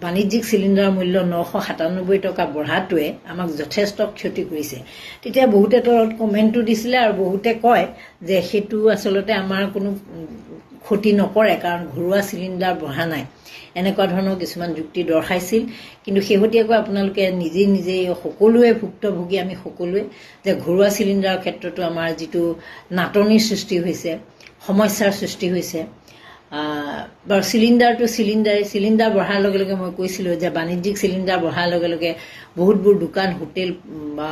Speaker 4: বাণিজ্যিক চিলিণ্ডাৰৰ মূল্য 997 টকা বঢ়াটোৱে আমাক যথেষ্ট ক্ষতি কৰিছে। তেতিয়া বহুতে তলত কমেণ্টো দিছিলে, আৰু বহুতে কয় যে সেইটো আচলতে আমাৰ কোনো ক্ষতি নকৰে, কাৰণ ঘৰুৱা চিলিণ্ডাৰ বঢ়া নাই, এনেকুৱা ধৰণৰ কিছুমান যুক্তি দৰ্শাইছিল। কিন্তু শেহতীয়াকৈ আপোনালোকে নিজেই সকলোৱে ভুক্তভোগী, আমি সকলোৱে, যে ঘৰুৱা চিলিণ্ডাৰৰ ক্ষেত্ৰতো আমাৰ যিটো নাটনিৰ সৃষ্টি হৈছে, সমস্যাৰ সৃষ্টি হৈছে। বাৰু চিলিণ্ডাৰ বঢ়াৰ লগে লগে মই কৈছিলোঁ যে বাণিজ্যিক চিলিণ্ডাৰ বঢ়াৰ লগে লগে বহুতবোৰ দোকান, হোটেল বা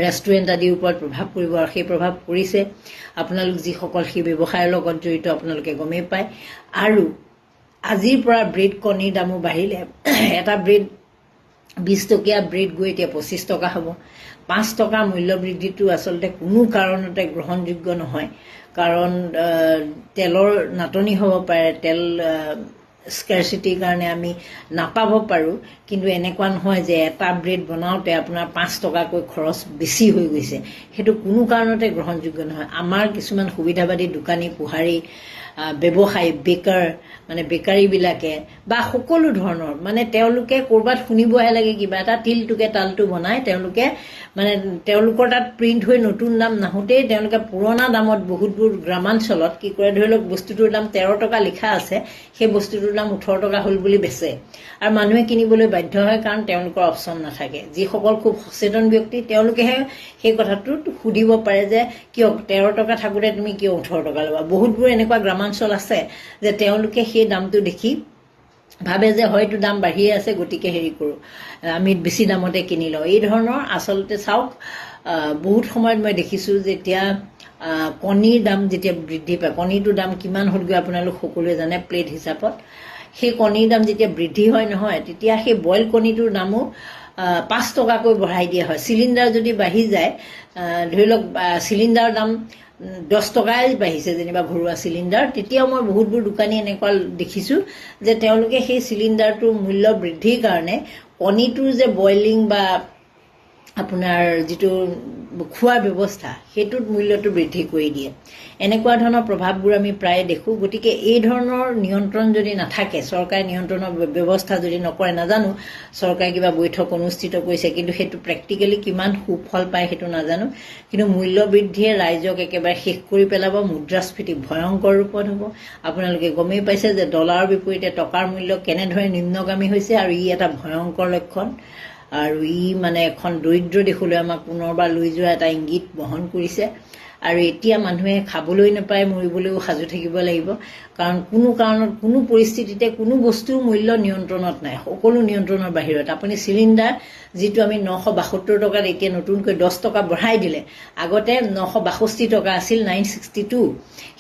Speaker 4: ৰেষ্টুৰেণ্ট আদিৰ ওপৰত প্ৰভাৱ পৰিব, আৰু সেই প্ৰভাৱ পৰিছে। আপোনালোক যিসকল সেই ব্যৱসায়ৰ লগত জড়িত আপোনালোকে গমেই পায়। আৰু আজিৰ পৰা ব্ৰেড, কণীৰ দামো বাঢ়িলে। এটা ব্ৰেড 20 টকীয়া ব্ৰেড গৈ এতিয়া 25 টকা হ'ব। 5 টকাৰ মূল্য বৃদ্ধিটো আচলতে কোনো কাৰণতে গ্ৰহণযোগ্য নহয়, কাৰণ তেলৰ নাটনি হ'ব পাৰে, তেল স্কেৰচিটিৰ কাৰণে আমি নাপাব পাৰোঁ। কিন্তু এনেকুৱা নহয় যে এটা ব্ৰেড বনাওঁতে আপোনাৰ 5 টকাকৈ খৰচ বেছি হৈ গৈছে, সেইটো কোনো কাৰণতে গ্ৰহণযোগ্য নহয়। আমাৰ কিছুমান সুবিধাবাদী দোকানী, পোহাৰী, ব্যৱসায়ী, বেকাৰীবিলাকে বা সকলো ধৰণৰ মানে তেওঁলোকে ক'ৰবাত শুনিবহে লাগে কিবা এটা, তিলটোকে তালটো বনাই তেওঁলোকে মানে তেওঁলোকৰ তাত প্ৰিণ্ট হৈ নতুন দাম নাহোঁতেই তেওঁলোকে পুৰণা দামত বহুতবোৰ গ্ৰামাঞ্চলত কি কৰে, ধৰি লওক বস্তুটোৰ দাম 13 টকা লিখা আছে, সেই বস্তুটোৰ দাম 18 টকা হ'ল বুলি বেচে, আৰু মানুহে কিনিবলৈ বাধ্য হয়, কাৰণ তেওঁলোকৰ অপশ্যন নাথাকে। যিসকল খুব সচেতন ব্যক্তি তেওঁলোকেহে সেই কথাটোত সুধিব পাৰে যে কিয় 13 টকা থাকোঁতে তুমি কিয় 18 টকা ল'বা। বহুতবোৰ এনেকুৱা গ্ৰামাঞ্চল আছে যে তেওঁলোকে সেই দামটো দেখি ভাবে যে হয়তো দাম বাঢ়িয়ে আছে, গতিকে হেৰি কৰোঁ, আমি বেছি দামতে কিনি লওঁ। এই ধৰণৰ আচলতে চাওক, বহুত সময়ত মই দেখিছোঁ যেতিয়া কণীৰ দাম যেতিয়া বৃদ্ধি পায়, কণীটোৰ দাম কিমান হ'লগৈ আপোনালোক সকলোৱে জানে প্লেট হিচাপত। সেই কণীৰ দাম যেতিয়া বৃদ্ধি হয় নহয়, তেতিয়া সেই বইল কণীটোৰ দামো 5 টকাকৈ বঢ়াই দিয়া হয়। চিলিণ্ডাৰ যদি বাঢ়ি যায়, ধৰি লওক চিলিণ্ডাৰৰ দাম 10 টকাই বাঢ়িছে যেনিবা ঘৰুৱা চিলিণ্ডাৰ, তেতিয়াও মই বহুতবোৰ দোকানী এনেকুৱা দেখিছোঁ যে তেওঁলোকে সেই চিলিণ্ডাৰটোৰ মূল্য বৃদ্ধিৰ কাৰণে কণীটোৰ যে বইলিং বা আপোনাৰ যিটো খোৱাৰ ব্যৱস্থা সেইটোত মূল্যটো বৃদ্ধি কৰি দিয়ে। এনেকুৱা ধৰণৰ প্ৰভাৱবোৰ আমি প্ৰায়ে দেখোঁ। গতিকে এই ধৰণৰ নিয়ন্ত্ৰণ যদি নাথাকে, চৰকাৰে নিয়ন্ত্ৰণৰ ব্যৱস্থা যদি নকৰে, নাজানো চৰকাৰে কিবা বৈঠক অনুষ্ঠিত কৰিছে, কিন্তু সেইটো প্ৰেক্টিকেলি কিমান সুফল পায় সেইটো নাজানো। কিন্তু মূল্য বৃদ্ধিয়ে ৰাইজক একেবাৰে শেষ কৰি পেলাব। মুদ্ৰাস্ফীতি ভয়ংকৰ ৰূপত হ'ব। আপোনালোকে গমেই পাইছে যে ডলাৰৰ বিপৰীতে টকাৰ মূল্য কেনেদৰে নিম্নগামী হৈছে, আৰু ই এটা ভয়ংকৰ লক্ষণ। আৰু ই মানে এখন দৰিদ্ৰ দেশলৈ আমাক পুনৰবাৰ লৈ যোৱা এটা ইংগিত বহন কৰিছে। আৰু এতিয়া মানুহে খাবলৈ নাপায়, মৰিবলৈও সাজু থাকিব লাগিব। কাৰণ কোনো কাৰণত, কোনো পৰিস্থিতিতে কোনো বস্তুৰ মূল্য নিয়ন্ত্ৰণত নাই, সকলো নিয়ন্ত্ৰণৰ বাহিৰত। আপুনি চিলিণ্ডাৰ যিটো আমি 972 টকাত এতিয়া নতুনকৈ 10 টকা বঢ়াই দিলে। আগতে 962 টকা আছিল, 962,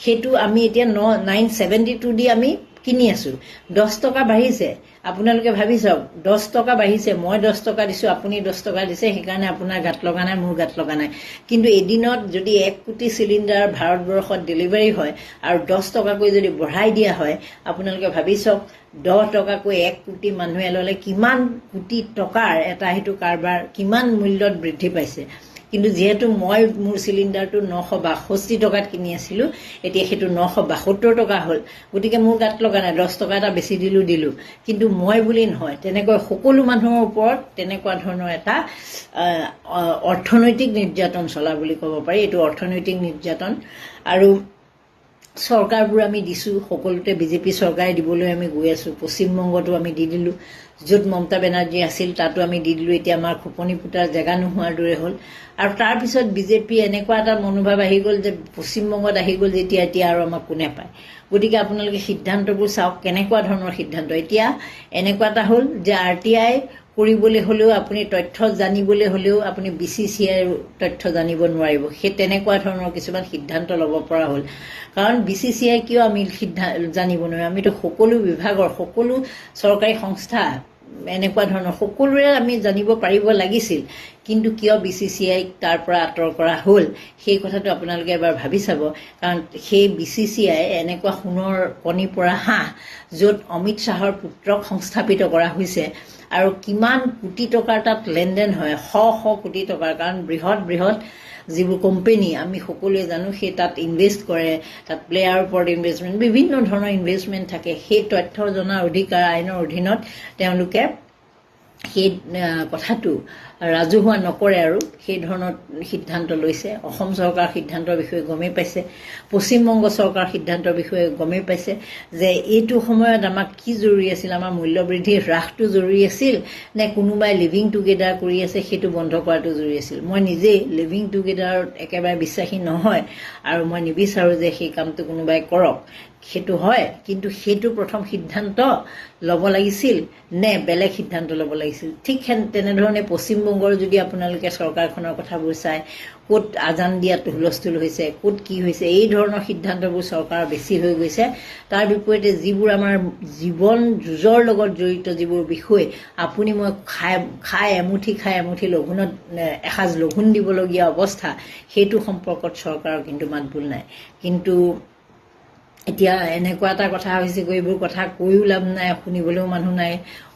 Speaker 4: সেইটো আমি এতিয়া 972 দি আমি কিনি আছোঁ। 10 টকা বাঢ়িছে। আপোনালোকে ভাবি চাওক, 10 টকা বাঢ়িছে, মই 10 টকা দিছোঁ, আপুনি 10 টকা দিছে, সেইকাৰণে আপোনাৰ গাত লগা নাই, মোৰ গাত লগা নাই। কিন্তু এদিনত যদি 1 কোটি চিলিণ্ডাৰ ভাৰতবৰ্ষত ডেলিভাৰী হয় আৰু 10 টকাকৈ যদি বঢ়াই দিয়া হয়, আপোনালোকে ভাবি চাওক 10 টকাকৈ 1 কোটি মানুহে ল'লে কিমান কোটি টকাৰ এটা সেইটো কাৰবাৰ, কিমান মূল্যত বৃদ্ধি পাইছে। কিন্তু যিহেতু মই মোৰ চিলিণ্ডাৰটো 962 টকাত কিনি আছিলোঁ, এতিয়া সেইটো 972 টকা হ'ল। গতিকে মোৰ গাত লগা নাই, 10 টকা এটা বেছি দিলোঁ। কিন্তু মই বুলি নহয়, তেনেকৈ সকলো মানুহৰ ওপৰত তেনেকুৱা ধৰণৰ এটা অৰ্থনৈতিক নিৰ্যাতন চলা বুলি ক'ব পাৰি। এইটো অৰ্থনৈতিক নিৰ্যাতন। আৰু চৰকাৰবোৰ আমি দিছোঁ, সকলোতে বিজেপি চৰকাৰে দিবলৈ আমি গৈ আছোঁ। পশ্চিমবংগতো আমি দি দিলোঁ, য'ত মমতা বেনাৰ্জী আছিল তাতো আমি দি দিলোঁ। এতিয়া আমাৰ খোপনি পুতাৰ জেগা নোহোৱাৰ দৰে হ'ল। আৰু তাৰপিছত বিজেপি এনেকুৱা এটা মনোভাৱ আহি গ'ল যে পশ্চিমবংগত আহি গ'ল যেতিয়া, এতিয়া আৰু আমাক কোনে পায়। গতিকে আপোনালোকে সিদ্ধান্তবোৰ চাওক, কেনেকুৱা ধৰণৰ সিদ্ধান্ত। এতিয়া এনেকুৱা এটা হ'ল যে RTI কৰিবলৈ হ'লেও, আপুনি তথ্য জানিবলৈ হ'লেও আপুনি BCCI তথ্য জানিব নোৱাৰিব। সেই তেনেকুৱা ধৰণৰ কিছুমান সিদ্ধান্ত ল'ব পৰা হ'ল। কাৰণ BCCI কিয় আমি জানিব নোৱাৰোঁ? আমিতো সকলো বিভাগৰ, সকলো চৰকাৰী সংস্থা, এনেকুৱা ধৰণৰ সকলোৰে আমি জানিব পাৰিব লাগিছিল। কিন্তু কিয় BCCI তাৰ পৰা আঁতৰ কৰা হ'ল, সেই কথাটো আপোনালোকে এবাৰ ভাবি চাব। কাৰণ সেই BCCI এনেকুৱা সোণৰ কণী পৰা হাঁহ, য'ত অমিত শ্বাহৰ পুত্ৰক সংস্থাপিত কৰা হৈছে, আৰু কিমান কোটি টকাৰ তাত লেনদেন হয়, শ কোটি টকাৰ। কাৰণ বৃহৎ যিবোৰ কোম্পেনী আমি সকলোৱে জানো, সেই তাত ইনভেষ্ট কৰে, তাত প্লেয়াৰৰ ওপৰত ইনভেষ্টমেণ্ট, বিভিন্ন ধৰণৰ ইনভেষ্টমেণ্ট থাকে। সেই তথ্য জনা অধিকাৰ আইনৰ অধীনত তেওঁলোকে সেই কথাটো ৰাজহুৱা নকৰে আৰু সেই ধৰণৰ সিদ্ধান্ত লৈছে। অসম চৰকাৰৰ সিদ্ধান্তৰ বিষয়ে গমেই পাইছে, পশ্চিমবংগ চৰকাৰৰ সিদ্ধান্তৰ বিষয়ে গমেই পাইছে যে এইটো সময়ত আমাক কি জৰুৰী আছিল, আমাৰ মূল্যবৃদ্ধিৰ হ্ৰাসটো জৰুৰী আছিল নে কোনোবাই লিভিং টুগেডাৰ কৰি আছে সেইটো বন্ধ কৰাটো জৰুৰী আছিল। মই নিজেই লিভিং টুগেডাৰত একেবাৰে বিশ্বাসী নহয়, আৰু মই নিবিচাৰোঁ যে সেই কামটো কোনোবাই কৰক। সেইটো হয়, কিন্তু সেইটো প্ৰথম সিদ্ধান্ত ল'ব লাগিছিল নে বেলেগ সিদ্ধান্ত ল'ব লাগিছিল? ঠিক তেনেধৰণে পশ্চিমবংগৰ যদি আপোনালোকে চৰকাৰখনৰ কথাবোৰ চায়, ক'ত আজান দিয়াত হুলস্থুল হৈছে, ক'ত কি হৈছে, এই ধৰণৰ সিদ্ধান্তবোৰ চৰকাৰৰ বেছি হৈ গৈছে। তাৰ বিপৰীতে যিবোৰ আমাৰ জীৱন যুঁজৰ লগত জড়িত যিবোৰ বিষয়, আপুনি মই খাই এমুঠি লঘোণত এসাঁজ লঘোণ দিবলগীয়া অৱস্থা, সেইটো সম্পৰ্কত চৰকাৰৰ কিন্তু মাতবোল নাই। কিন্তু এতিয়া এনেকুৱা এটা কথা হৈছে, এইবোৰ কথা কৈও লাভ নাই, শুনিবলৈও মানুহ নাই।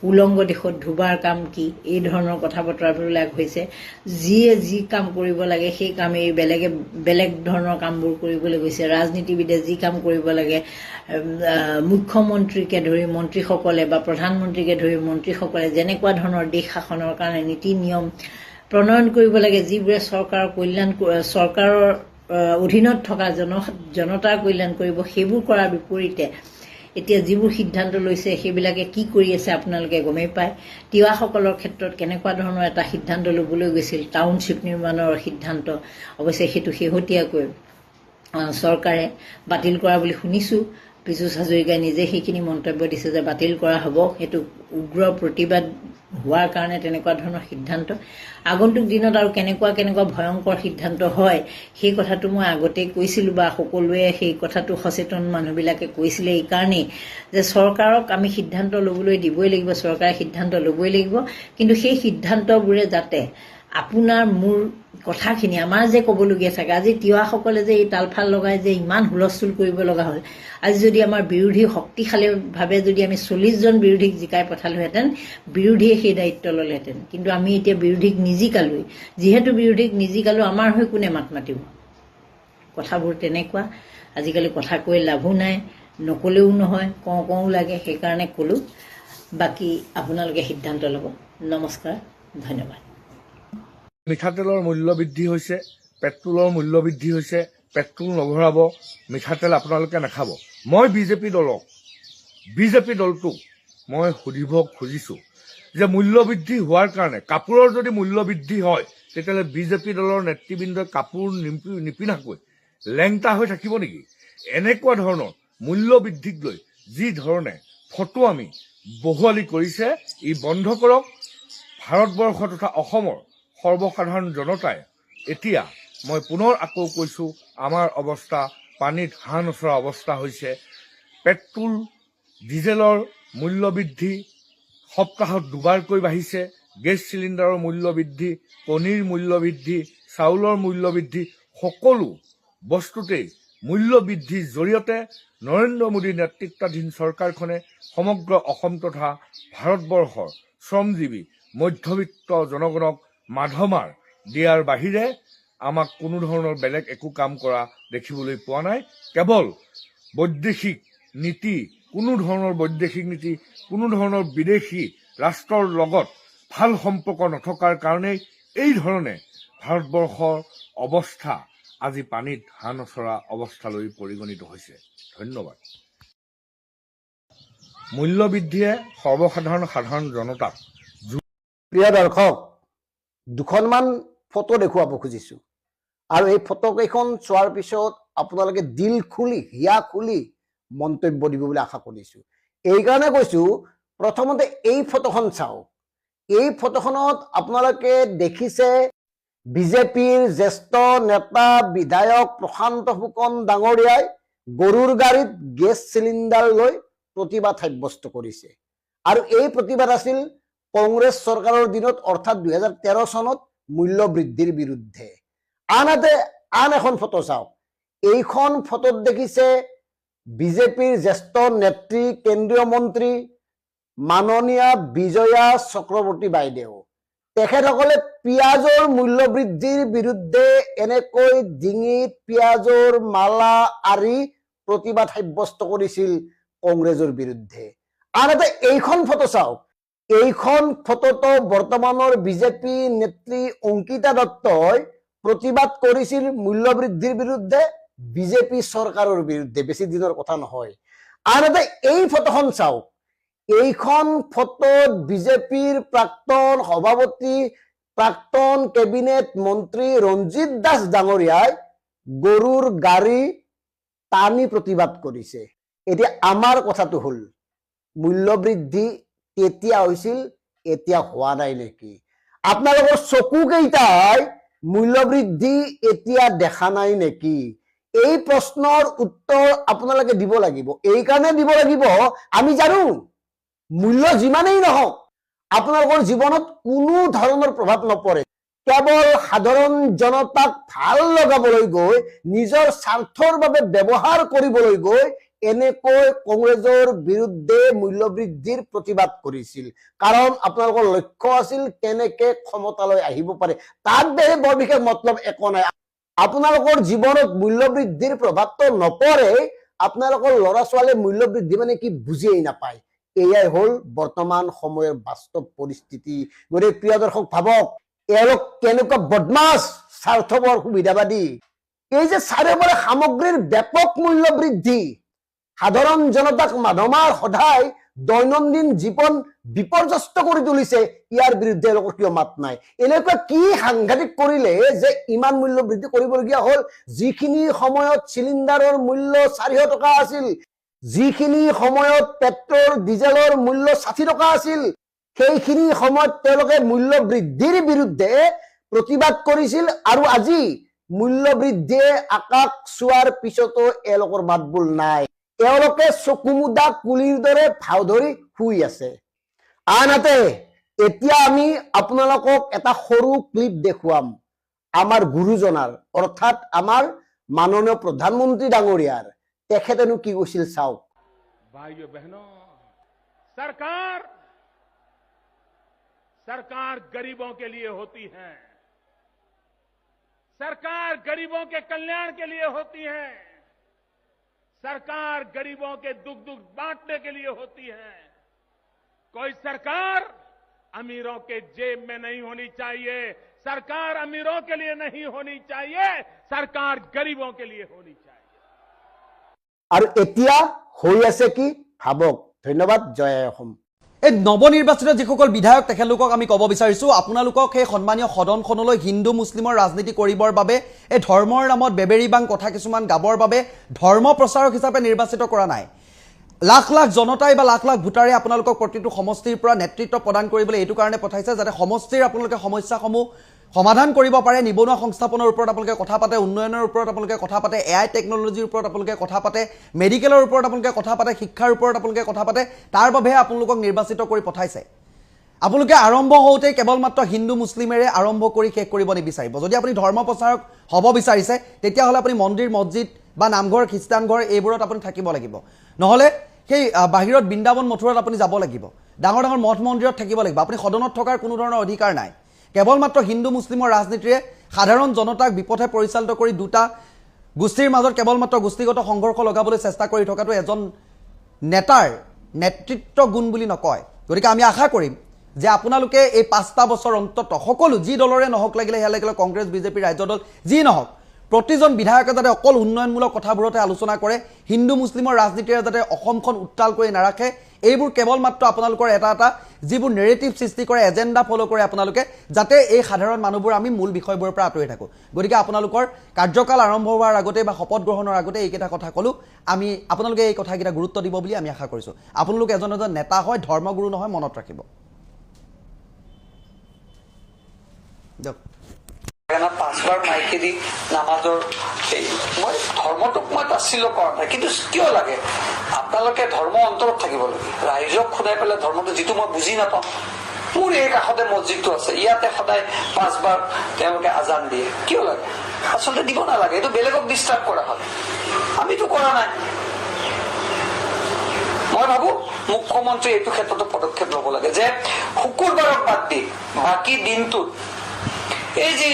Speaker 4: উলংগ দেশত ধুবাৰ কাম কি, এই ধৰণৰ কথা বতৰাবিলাক হৈছে। যিয়ে যি কাম কৰিব লাগে সেই কামেই বেলেগ ধৰণৰ কামবোৰ কৰিবলৈ গৈছে। ৰাজনীতিবিদে যি কাম কৰিব লাগে, মুখ্যমন্ত্ৰীকে ধৰি মন্ত্ৰীসকলে বা প্ৰধানমন্ত্ৰীকে ধৰি মন্ত্ৰীসকলে যেনেকুৱা ধৰণৰ দেশ শাসনৰ কাৰণে নীতি নিয়ম প্ৰণয়ন কৰিব লাগে, যিবোৰে চৰকাৰৰ অধীনত থকা জনতাৰ কল্যাণ কৰিব, সেইবোৰ কৰাৰ বিপৰীতে এতিয়া যিবোৰ সিদ্ধান্ত লৈছে সেইবিলাকে কি কৰি আছে আপোনালোকে গমেই পায়। তিৱাসকলৰ ক্ষেত্ৰত কেনেকুৱা ধৰণৰ এটা সিদ্ধান্ত ল'বলৈ গৈছিল, টাউনশ্বিপ নিৰ্মাণৰ সিদ্ধান্ত, অৱশ্যে সেইটো শেহতীয়াকৈ চৰকাৰে বাতিল কৰা বুলি শুনিছোঁ। পীযুষ হাজৰিকাই নিজে সেইখিনি মন্তব্য দিছে যে বাতিল কৰা হ'ব, সেইটো উগ্ৰ প্ৰতিবাদ হোৱাৰ কাৰণে তেনেকুৱা ধৰণৰ সিদ্ধান্ত। আগন্তুক দিনত আৰু কেনেকুৱা ভয়ংকৰ সিদ্ধান্ত হয় সেই কথাটো মই আগতেই কৈছিলোঁ, বা সকলোৱে সেই কথাটো সচেতন মানুহবিলাকে কৈছিলে এইকাৰণেই যে চৰকাৰক আমি সিদ্ধান্ত ল'বলৈ দিবই লাগিব, চৰকাৰে সিদ্ধান্ত ল'বই লাগিব। কিন্তু সেই সিদ্ধান্তবোৰে যাতে আপোনাৰ মোৰ কথাখিনি আমাৰ যে ক'বলগীয়া থাকে, আজি তিৱাসকলে যে এই তালফাল লগাই যে ইমান হুলস্থুল কৰিব লগা হ'ল, আজি যদি আমাৰ বিৰোধী শক্তিশালীভাৱে যদি আমি 40জন বিৰোধীক জিকাই পঠালোহেঁতেন, বিৰোধীয়ে সেই দায়িত্ব ল'লেহেঁতেন। কিন্তু আমি এতিয়া বিৰোধীক নিজিকালোৱেই। যিহেতু বিৰোধীক নিজিকালো, আমাৰ হৈ কোনে মাত মাতিব? কথাবোৰ তেনেকুৱা। আজিকালি কথা কৈ লাভো নাই, নক'লেও নহয়, কওঁ লাগে, সেইকাৰণে ক'লোঁ। বাকী আপোনালোকে সিদ্ধান্ত ল'ব। নমস্কাৰ, ধন্যবাদ।
Speaker 5: মিঠাতেলৰ মূল্য বৃদ্ধি হৈছে, পেট্ৰলৰ মূল্য বৃদ্ধি হৈছে। পেট্ৰল নভৰাব, মিঠাতেল আপোনালোকে নাখাব। মই বিজেপি দলটোক মই সুধিব খুজিছোঁ যে মূল্য বৃদ্ধি হোৱাৰ কাৰণে কাপোৰৰ যদি মূল্য বৃদ্ধি হয়, তেতিয়াহ'লে বিজেপি দলৰ নেতৃবৃন্দই কাপোৰ নিপিন্ধাকৈ লেংটা হৈ থাকিব নেকি? এনেকুৱা ধৰণৰ মূল্য বৃদ্ধিক লৈ যি ধৰণে ফটো আমি বহুৱালি কৰিছে, ই বন্ধ কৰক। ভাৰতবৰ্ষ তথা অসমৰ সৰ্বসাধাৰণ জনতাই এতিয়া মই পুনৰ আকৌ কৈছোঁ, আমাৰ অৱস্থা পানীত হাঁহ নচৰা অৱস্থা হৈছে। পেট্ৰল ডিজেলৰ মূল্য বৃদ্ধি সপ্তাহত দুবাৰকৈ বাঢ়িছে। গেছ চিলিণ্ডাৰৰ মূল্য বৃদ্ধি, কণীৰ মূল্য বৃদ্ধি, চাউলৰ মূল্য বৃদ্ধি, সকলো বস্তুতেই মূল্য বৃদ্ধিৰ জৰিয়তে নৰেন্দ্ৰ মোদীৰ নেতৃত্বাধীন চৰকাৰখনে সমগ্ৰ অসম তথা ভাৰতবৰ্ষৰ শ্ৰমজীৱী মধ্যবিত্ত জনগণক মাধমাৰ দিয়াৰ বাহিৰে আমাক কোনো ধৰণৰ বেলেগ একো কাম কৰা দেখিবলৈ পোৱা নাই। কেৱল বৈদেশিক নীতি, কোনো ধৰণৰ বৈদেশিক নীতি, কোনো ধৰণৰ বিদেশী ৰাষ্ট্ৰৰ লগত ভাল সম্পৰ্ক নথকাৰ কাৰণেই এই ধৰণে ভাৰতবৰ্ষৰ অৱস্থা আজি পানীত হাঁহ নচৰা অৱস্থালৈ পৰিগণিত হৈছে। ধন্যবাদ। মূল্য বৃদ্ধিয়ে সাধাৰণ জনতাক।
Speaker 6: প্ৰিয় দৰ্শক, দুখনমান ফটো দেখুৱাব খুজিছোঁ, আৰু এই ফটোকেইখন চোৱাৰ পিছত আপোনালোকে দিল খুলি, হিয়া খুলি মন্তব্য দিব বুলি আশা কৰিছোঁ। এইকাৰণে কৈছোঁ, প্ৰথমতে এই ফটোখন চাওক। এই ফটোখনত আপোনালোকে দেখিছে বিজেপিৰ জ্যেষ্ঠ নেতা বিধায়ক প্ৰশান্ত ফুকন ডাঙৰীয়াই গৰুৰ গাড়ীত গেছ চিলিণ্ডাৰ লৈ প্ৰতিবাদ সাব্যস্ত কৰিছে। আৰু এই প্ৰতিবাদ আছিল কংগ্ৰেছ চৰকাৰৰ দিনত, অৰ্থাৎ 2013 চনত মূল্য বৃদ্ধিৰ বিৰুদ্ধে। আনহাতে আন এখন ফটো চাওক। এইখন ফটোত দেখিছে বিজেপিৰ জ্যেষ্ঠ নেত্ৰী, কেন্দ্ৰীয় মন্ত্ৰী মাননীয়া বিজয়া চক্ৰৱৰ্তী বাইদেউ। তেখেতসকলে পিঁয়াজৰ মূল্য বৃদ্ধিৰ বিৰুদ্ধে এনেকৈ ডিঙিত পিঁয়াজৰ মালা আৰি প্ৰতিবাদ সাব্যস্ত কৰিছিল কংগ্ৰেছৰ বিৰুদ্ধে। আনহাতে এইখন ফটো চাওক। এইখন ফটোতো বৰ্তমানৰ বিজেপি নেত্ৰী অংকিতা দত্তই প্ৰতিবাদ কৰিছিল মূল্য বৃদ্ধিৰ বিৰুদ্ধে, বিজেপি চৰকাৰৰ বিৰুদ্ধে। বেছি দিনৰ কথা নহয়। আনহাতে এই ফটোখন চাওক। এইখন ফটোত বিজেপিৰ প্ৰাক্তন সভাপতি, প্ৰাক্তন কেবিনেট মন্ত্ৰী ৰঞ্জিত দাস ডাঙৰীয়াই গৰুৰ গাড়ী টানি প্ৰতিবাদ কৰিছে। এতিয়া আমাৰ কথাটো হ'ল, মূল্য বৃদ্ধি তেতিয়া হৈছিল, এতিয়া হোৱা নাই নেকি? আপোনালোকৰ চকুকেইটাই মূল্য বৃদ্ধি এতিয়া দেখা নাই নেকি? এই প্ৰশ্নৰ উত্তৰ আপোনালোকে দিব লাগিব। এইকাৰণে দিব লাগিব, আমি জানো মূল্য যিমানেই নহওক আপোনালোকৰ জীৱনত কোনো ধৰণৰ প্ৰভাৱ নপৰে। কেৱল সাধাৰণ জনতাক ভাল লগাবলৈ গৈ, নিজৰ স্বাৰ্থৰ বাবে ব্যৱহাৰ কৰিবলৈ গৈ এনেকৈ কংগ্ৰেছৰ বিৰুদ্ধে মূল্য বৃদ্ধিৰ প্ৰতিবাদ কৰিছিল। কাৰণ আপোনালোকৰ লক্ষ্য আছিল কেনেকে ক্ষমতালৈ আহিব পাৰে। তাত বেলেগ বৰ বিশেষ মতলব একো নাই। আপোনালোকৰ জীৱনত মূল্য বৃদ্ধিৰ প্ৰভাৱটো নপৰে, আপোনালোকৰ ল'ৰা ছোৱালীয়ে মূল্য বৃদ্ধি মানে কি বুজিয়েই নাপায়। এয়াই হ'ল বৰ্তমান সময়ৰ বাস্তৱ পৰিস্থিতি। গতিকে প্ৰিয় দৰ্শক, ভাবক এওঁলোক কেনেকুৱা বদমাছ, স্বাৰ্থপৰ, সুবিধাবাদী। এই যে চাৰিওফালে সামগ্ৰীৰ ব্যাপক মূল্য বৃদ্ধি, সাধাৰণ জনতাক মাধমাৰ সদায় দৈনন্দিন জীৱন বিপৰ্যস্ত কৰি তুলিছে, ইয়াৰ বিৰুদ্ধে এওঁলোকৰ কিয় মাত নাই? এনেকুৱা কি সাংঘাতিক কৰিলে যে ইমান মূল্য বৃদ্ধি কৰিবলগীয়া হ'ল? যিখিনি সময়ত চিলিণ্ডাৰৰ মূল্য 400 টকা আছিল, যিখিনি সময়ত পেট্ৰল ডিজেলৰ মূল্য 60 টকা আছিল, সেইখিনি সময়ত তেওঁলোকে মূল্য বৃদ্ধিৰ বিৰুদ্ধে প্ৰতিবাদ কৰিছিল। আৰু আজি মূল্য বৃদ্ধিয়ে আকাশ চোৱাৰ পিছতো এওঁলোকৰ মাতবোল নাই। এওঁলোকে চকুমুদা কুলিৰ দৰে ভাও ধৰি শুই আছে। আনহাতে এতিয়া আমি আপোনালোকক এটা সৰু ক্লিপ দেখুৱাম আমাৰ গুৰুজনাৰ অৰ্থাৎ আমাৰ মাননীয় প্ৰধানমন্ত্ৰী ডাঙৰীয়াৰ তেখেতেনো কি কৈছিল চাওক।
Speaker 7: भाइयों बहनों, सरकार गरीबों के लिए होती है, सरकार गरीबों के कल्याण के लिए होती है, सरकार गरीबों के दुख बांटने के लिए होती है। कोई सरकार अमीरों के जेब में नहीं होनी चाहिए, सरकार अमीरों के लिए नहीं होनी चाहिए, सरकार गरीबों के लिए होनी चाहिए।
Speaker 6: আৰু এতিয়া হৈ আছে কি ভাবক। ধন্যবাদ। জয় অসম।
Speaker 8: এই নৱনিৰ্বাচিত যিসকল বিধায়ক তেখেতলোকক আমি ক'ব বিচাৰিছোঁ, আপোনালোকক সেই সন্মানীয় সদনখনলৈ হিন্দু মুছলিমৰ ৰাজনীতি কৰিবৰ বাবে, এই ধৰ্মৰ নামত বেবেৰিবাং কথা কিছুমান গাবৰ বাবে ধৰ্ম প্ৰচাৰক হিচাপে নিৰ্বাচিত কৰা নাই। লাখ লাখ জনতাই বা লাখ লাখ ভোটাৰে আপোনালোকক প্ৰতিটো সমষ্টিৰ পৰা নেতৃত্ব প্ৰদান কৰিবলৈ এইটো কাৰণে পঠাইছে যাতে সমষ্টিৰ আপোনালোকে সমস্যাসমূহ সমাধান কৰিব পাৰে। নিবনুৱা সংস্থাপনৰ ওপৰত আপোনালোকে কথা পাতে, উন্নয়নৰ ওপৰত আপোনালোকে কথা পাতে, AI টেকনলজিৰ ওপৰত আপোনালোকে কথা পাতে, মেডিকেলৰ ওপৰত আপোনালোকে কথা পাতে, শিক্ষাৰ ওপৰত আপোনালোকে কথা পাতে। তাৰ বাবেহে আপোনালোকক নিৰ্বাচিত কৰি পঠাইছে। আপোনালোকে আৰম্ভ হওঁতে কেৱল মাত্ৰ হিন্দু মুছলিমেৰে আৰম্ভ কৰি শেষ কৰিব নিবিচাৰিব। যদি আপুনি ধৰ্ম প্ৰচাৰক হ'ব বিচাৰিছে তেতিয়াহ'লে আপুনি মন্দিৰ, মছজিদ বা নামঘৰ, খ্ৰীষ্টান ঘৰ এইবোৰত আপুনি থাকিব লাগিব। নহ'লে সেই বাহিৰত বৃন্দাবন মথুৰাত আপুনি যাব লাগিব, ডাঙৰ ডাঙৰ মঠ মন্দিৰত থাকিব লাগিব। আপুনি সদনত থকাৰ কোনো ধৰণৰ অধিকাৰ নাই। কেৱল মাত্ৰ হিন্দু মুছলিমৰ ৰাজনীতিৰে সাধাৰণ জনতাক বিপথে পৰিচালিত কৰি দুটা গোষ্ঠীৰ মাজত কেৱল মাত্ৰ গোষ্ঠীগত সংঘৰ্ষ লগাবলৈ চেষ্টা কৰি থকাটো এজন নেতাৰ নেতৃত্ব গুণ বুলি নকয়। গতিকে আমি আশা কৰিম যে আপোনালোকে এই 5টা বছৰ অন্তত সকলো যি দলৰে নহওক লাগিলে সেয়া লাগিলে কংগ্ৰেছ, বিজেপি, ৰাজ্য দল যি নহওক, প্ৰতিজন বিধায়কে যাতে অকল উন্নয়নমূলক কথাবোৰতে আলোচনা কৰে, হিন্দু মুছলিমৰ ৰাজনীতিৰে যাতে অসমখন উত্তাল কৰি নাৰাখে। এইবোৰ কেৱল মাত্ৰ আপোনালোকৰ এটা এটা যিবোৰ নেৰেটিভ সৃষ্টি কৰে, এজেণ্ডা ফ'ল' কৰে আপোনালোকে, যাতে এই সাধাৰণ মানুহবোৰ আমি মূল বিষয়বোৰৰ পৰা আঁতৰি থাকোঁ। গতিকে আপোনালোকৰ কাৰ্যকাল আৰম্ভ হোৱাৰ আগতে বা শপত গ্ৰহণৰ আগতে এইকেইটা কথা ক'লোঁ। আমি আপোনালোকে এই কথাকেইটা গুৰুত্ব দিব বুলি আমি আশা কৰিছোঁ। আপোনালোক এজন এজন নেতা হয়, ধৰ্মগুৰু নহয়, মনত ৰাখিব। দিয়ক।
Speaker 9: 5বাৰ মাইকে দি নামাজৰ মই ধৰ্মটোক মই তাচ্ছিল্য কৰা নাই, কিন্তু কিয় লাগে আপোনালোকে ধৰ্ম অন্তৰত থাকিব লাগে। ৰাইজক খুদাই পেলাই ধৰ্মটো যিটো মই বুজি নাপাওঁ, মোৰ এই কাষতে মছজিদটো আছে, ইয়াতে সদায় 5বাৰ তেওঁলোকে আজান দিয়ে, কিয় লাগে? আচলতে দিব নালাগে, এইটো বেলেগক ডিষ্টাৰ্ব কৰা হয়, আমিতো কৰা নাই। মই ভাবো মুখ্যমন্ত্ৰী এইটো ক্ষেত্ৰতো পদক্ষেপ ল'ব লাগে যে শুকুৰবাৰক বাদ দি বাকী দিনটোত এই যে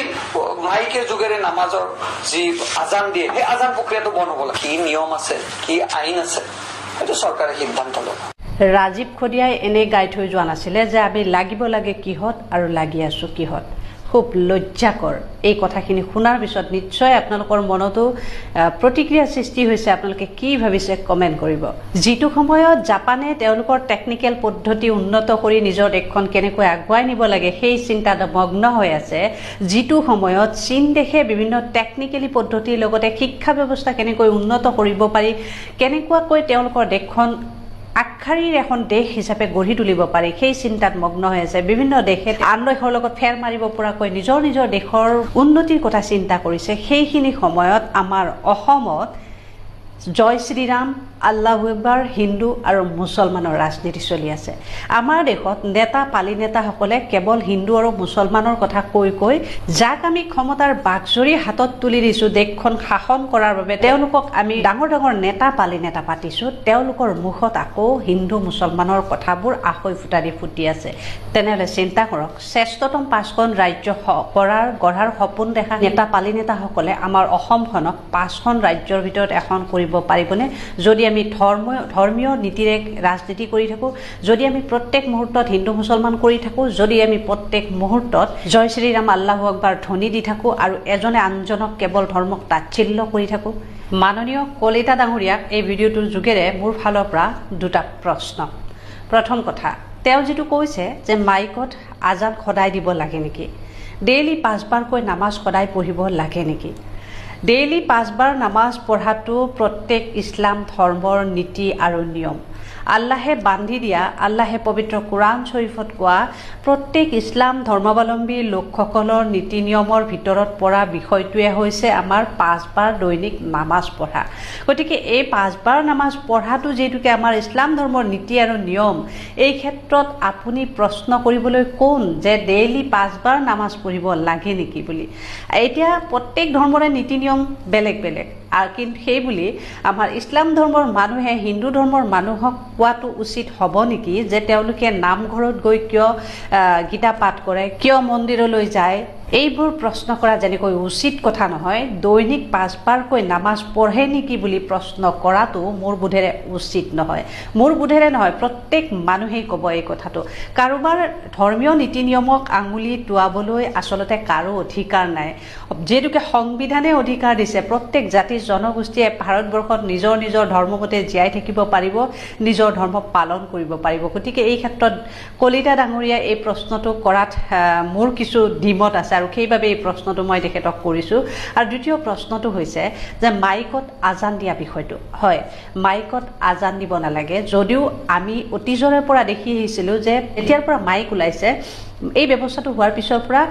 Speaker 9: মাইকে যুগেৰে নামাজৰ যি আজান দিয়ে, সেই আজান প্ৰক্ৰিয়াটো বন্ধ হ'ব লাগে। কি নিয়ম আছে, কি আইন আছে, সেইটো চৰকাৰে সিদ্ধান্ত ল'ব।
Speaker 10: ৰাজীৱ খদিয়াই এনে গাই থৈ যোৱা নাছিলে যে আমি লাগিব লাগে কিহত আৰু লাগি আছো কিহত। খুব লজ্জাকৰ এই কথাখিনি শুনাৰ পিছত নিশ্চয় আপোনালোকৰ মনতো প্ৰতিক্ৰিয়া সৃষ্টি হৈছে। আপোনালোকে কি ভাবিছে কমেণ্ট কৰিব। যিটো সময়ত জাপানে তেওঁলোকৰ টেকনিকেল পদ্ধতি উন্নত কৰি নিজৰ দেশখন কেনেকৈ আগুৱাই নিব লাগে সেই চিন্তাত মগ্ন হৈ আছে, যিটো সময়ত চীন দেশে বিভিন্ন টেকনিকেলি পদ্ধতিৰ লগতে শিক্ষা ব্যৱস্থা কেনেকৈ উন্নত কৰিব পাৰি, কেনেকুৱাকৈ তেওঁলোকৰ দেশখন আগশাৰীৰ এখন দেশ হিচাপে গঢ়ি তুলিব পাৰি সেই চিন্তাত মগ্ন হৈ আছে। বিভিন্ন দেশে আন দেশৰ লগত ফেৰ মাৰিব পৰাকৈ নিজৰ নিজৰ দেশৰ উন্নতিৰ কথা চিন্তা কৰিছে। সেইখিনি সময়ত আমাৰ অসমত জয় শ্ৰীৰাম, আল্লাহু আকবাৰ, হিন্দু আৰু মুছলমানৰ ৰাজনীতি চলি আছে। আমাৰ দেশত নেতা পালি নেতাসকলে কেৱল হিন্দু আৰু মুছলমানৰ কথা কৈ কৈ যাক আমি ক্ষমতাৰ বাঘজৰী হাতত তুলি দিছোঁ দেশখন শাসন কৰাৰ বাবে, তেওঁলোকক আমি ডাঙৰ ডাঙৰ নেতা পালি নেতা পাতিছোঁ, তেওঁলোকৰ মুখত আকৌ হিন্দু মুছলমানৰ কথাবোৰ আখৈ ফুটা দি ফুটি আছে। তেনেহ'লে চিন্তা কৰক, শ্ৰেষ্ঠতম 5খন ৰাজ্য গঢ়াৰ সপোন দেখা নেতা পালি নেতাসকলে আমাৰ অসমখনক 5খন ৰাজ্যৰ ভিতৰত এখন কৰিব পাৰিবনে? যদি আমি ধৰ্মীয় নীতিৰে ৰাজনীতি কৰি থাকোঁ, যদি আমি প্ৰত্যেক মুহূৰ্তত হিন্দু মুছলমান কৰি থাকোঁ, যদি আমি প্ৰত্যেক মুহূৰ্তত জয় শ্ৰীৰাম, আল্লাহু আকবাৰ ধ্বনি দি থাকোঁ আৰু এজনে আনজনক কেৱল ধৰ্মক তাচ্ছিল্য কৰি থাকোঁ। মাননীয় কলিতা ডাঙৰীয়াক এই ভিডিঅ'টোৰ যোগেৰে মোৰ ফালৰ পৰা দুটা প্ৰশ্ন। প্ৰথম কথা, তেওঁ যিটো কৈছে যে মাইকত আজান সদায় দিব লাগে নেকি, ডেইলি 5বাৰকৈ নামাজ সদায় পঢ়িব লাগে নেকি? ডেইলি 5বাৰ নামাজ পঢ়াটো প্ৰত্যেক ইছলাম ধৰ্মৰ নীতি আৰু নিয়ম। আল্লাহে বান্ধি দিয়া, আল্লাহে পবিত্ৰ কোৰাণ শৰীফত কোৱা প্ৰত্যেক ইছলাম ধৰ্মাৱলম্বী লোকসকলৰ নীতি নিয়মৰ ভিতৰত পৰা বিষয়টোৱে হৈছে আমাৰ 5 বাৰ দৈনিক নামাজ পঢ়া। গতিকে এই 5 বাৰ নামাজ পঢ়াটো যিহেতুকে আমাৰ ইছলাম ধৰ্মৰ নীতি আৰু নিয়ম, এই ক্ষেত্ৰত আপুনি প্ৰশ্ন কৰিবলৈ কোন যে ডেইলি 5 বাৰ নামাজ পঢ়িব লাগে নেকি বুলি। এতিয়া প্ৰত্যেক ধৰ্মৰে নীতি নিয়ম বেলেগ বেলেগ, আৰু কিন্তু সেই বুলি আমাৰ ইছলাম ধৰ্মৰ মানুহে হিন্দু ধৰ্মৰ মানুহক কোৱাটো উচিত হ'ব নেকি যে তেওঁলোকে নামঘৰত গৈ কিয় গীতা পাঠ কৰে, কিয় মন্দিৰলৈ যায়? এইবোৰ প্ৰশ্ন কৰা যেনেকৈ উচিত কথা নহয়, দৈনিক 5 বাৰকৈ নামাজ পঢ়ে নেকি বুলি প্ৰশ্ন কৰাটো মোৰ বোধেৰে উচিত নহয়। মোৰ বোধেৰে নহয়, প্ৰত্যেক মানুহেই ক'ব এই কথাটো। কাৰোবাৰ ধৰ্মীয় নীতি নিয়মক আঙুলি টোৱাবলৈ আচলতে কাৰো অধিকাৰ নাই। যিহেতুকে সংবিধানে অধিকাৰ দিছে প্ৰত্যেক জাতি জনগোষ্ঠীয়ে ভাৰতবৰ্ষত নিজৰ নিজৰ ধৰ্মমতে জীয়াই থাকিব পাৰিব, নিজৰ ধৰ্ম পালন কৰিব পাৰিব। গতিকে এই ক্ষেত্ৰত কলিতা ডাঙৰীয়া এই প্ৰশ্নটো কৰাত মোৰ কিছু দ্বিমত আছে, আৰু সেইবাবে এই প্ৰশ্নটো মই তেখেতক কৰিছোঁ। আৰু দ্বিতীয় প্ৰশ্নটো হৈছে যে মাইকত আজান দিয়া বিষয়টো। হয়, মাইকত আজান দিব নালাগে, যদিও আমি অতীজৰে পৰা দেখি আহিছিলোঁ যে এতিয়াৰ পৰা মাইক ওলাইছে, এই ব্যৱস্থাটো হোৱাৰ পিছৰ পৰা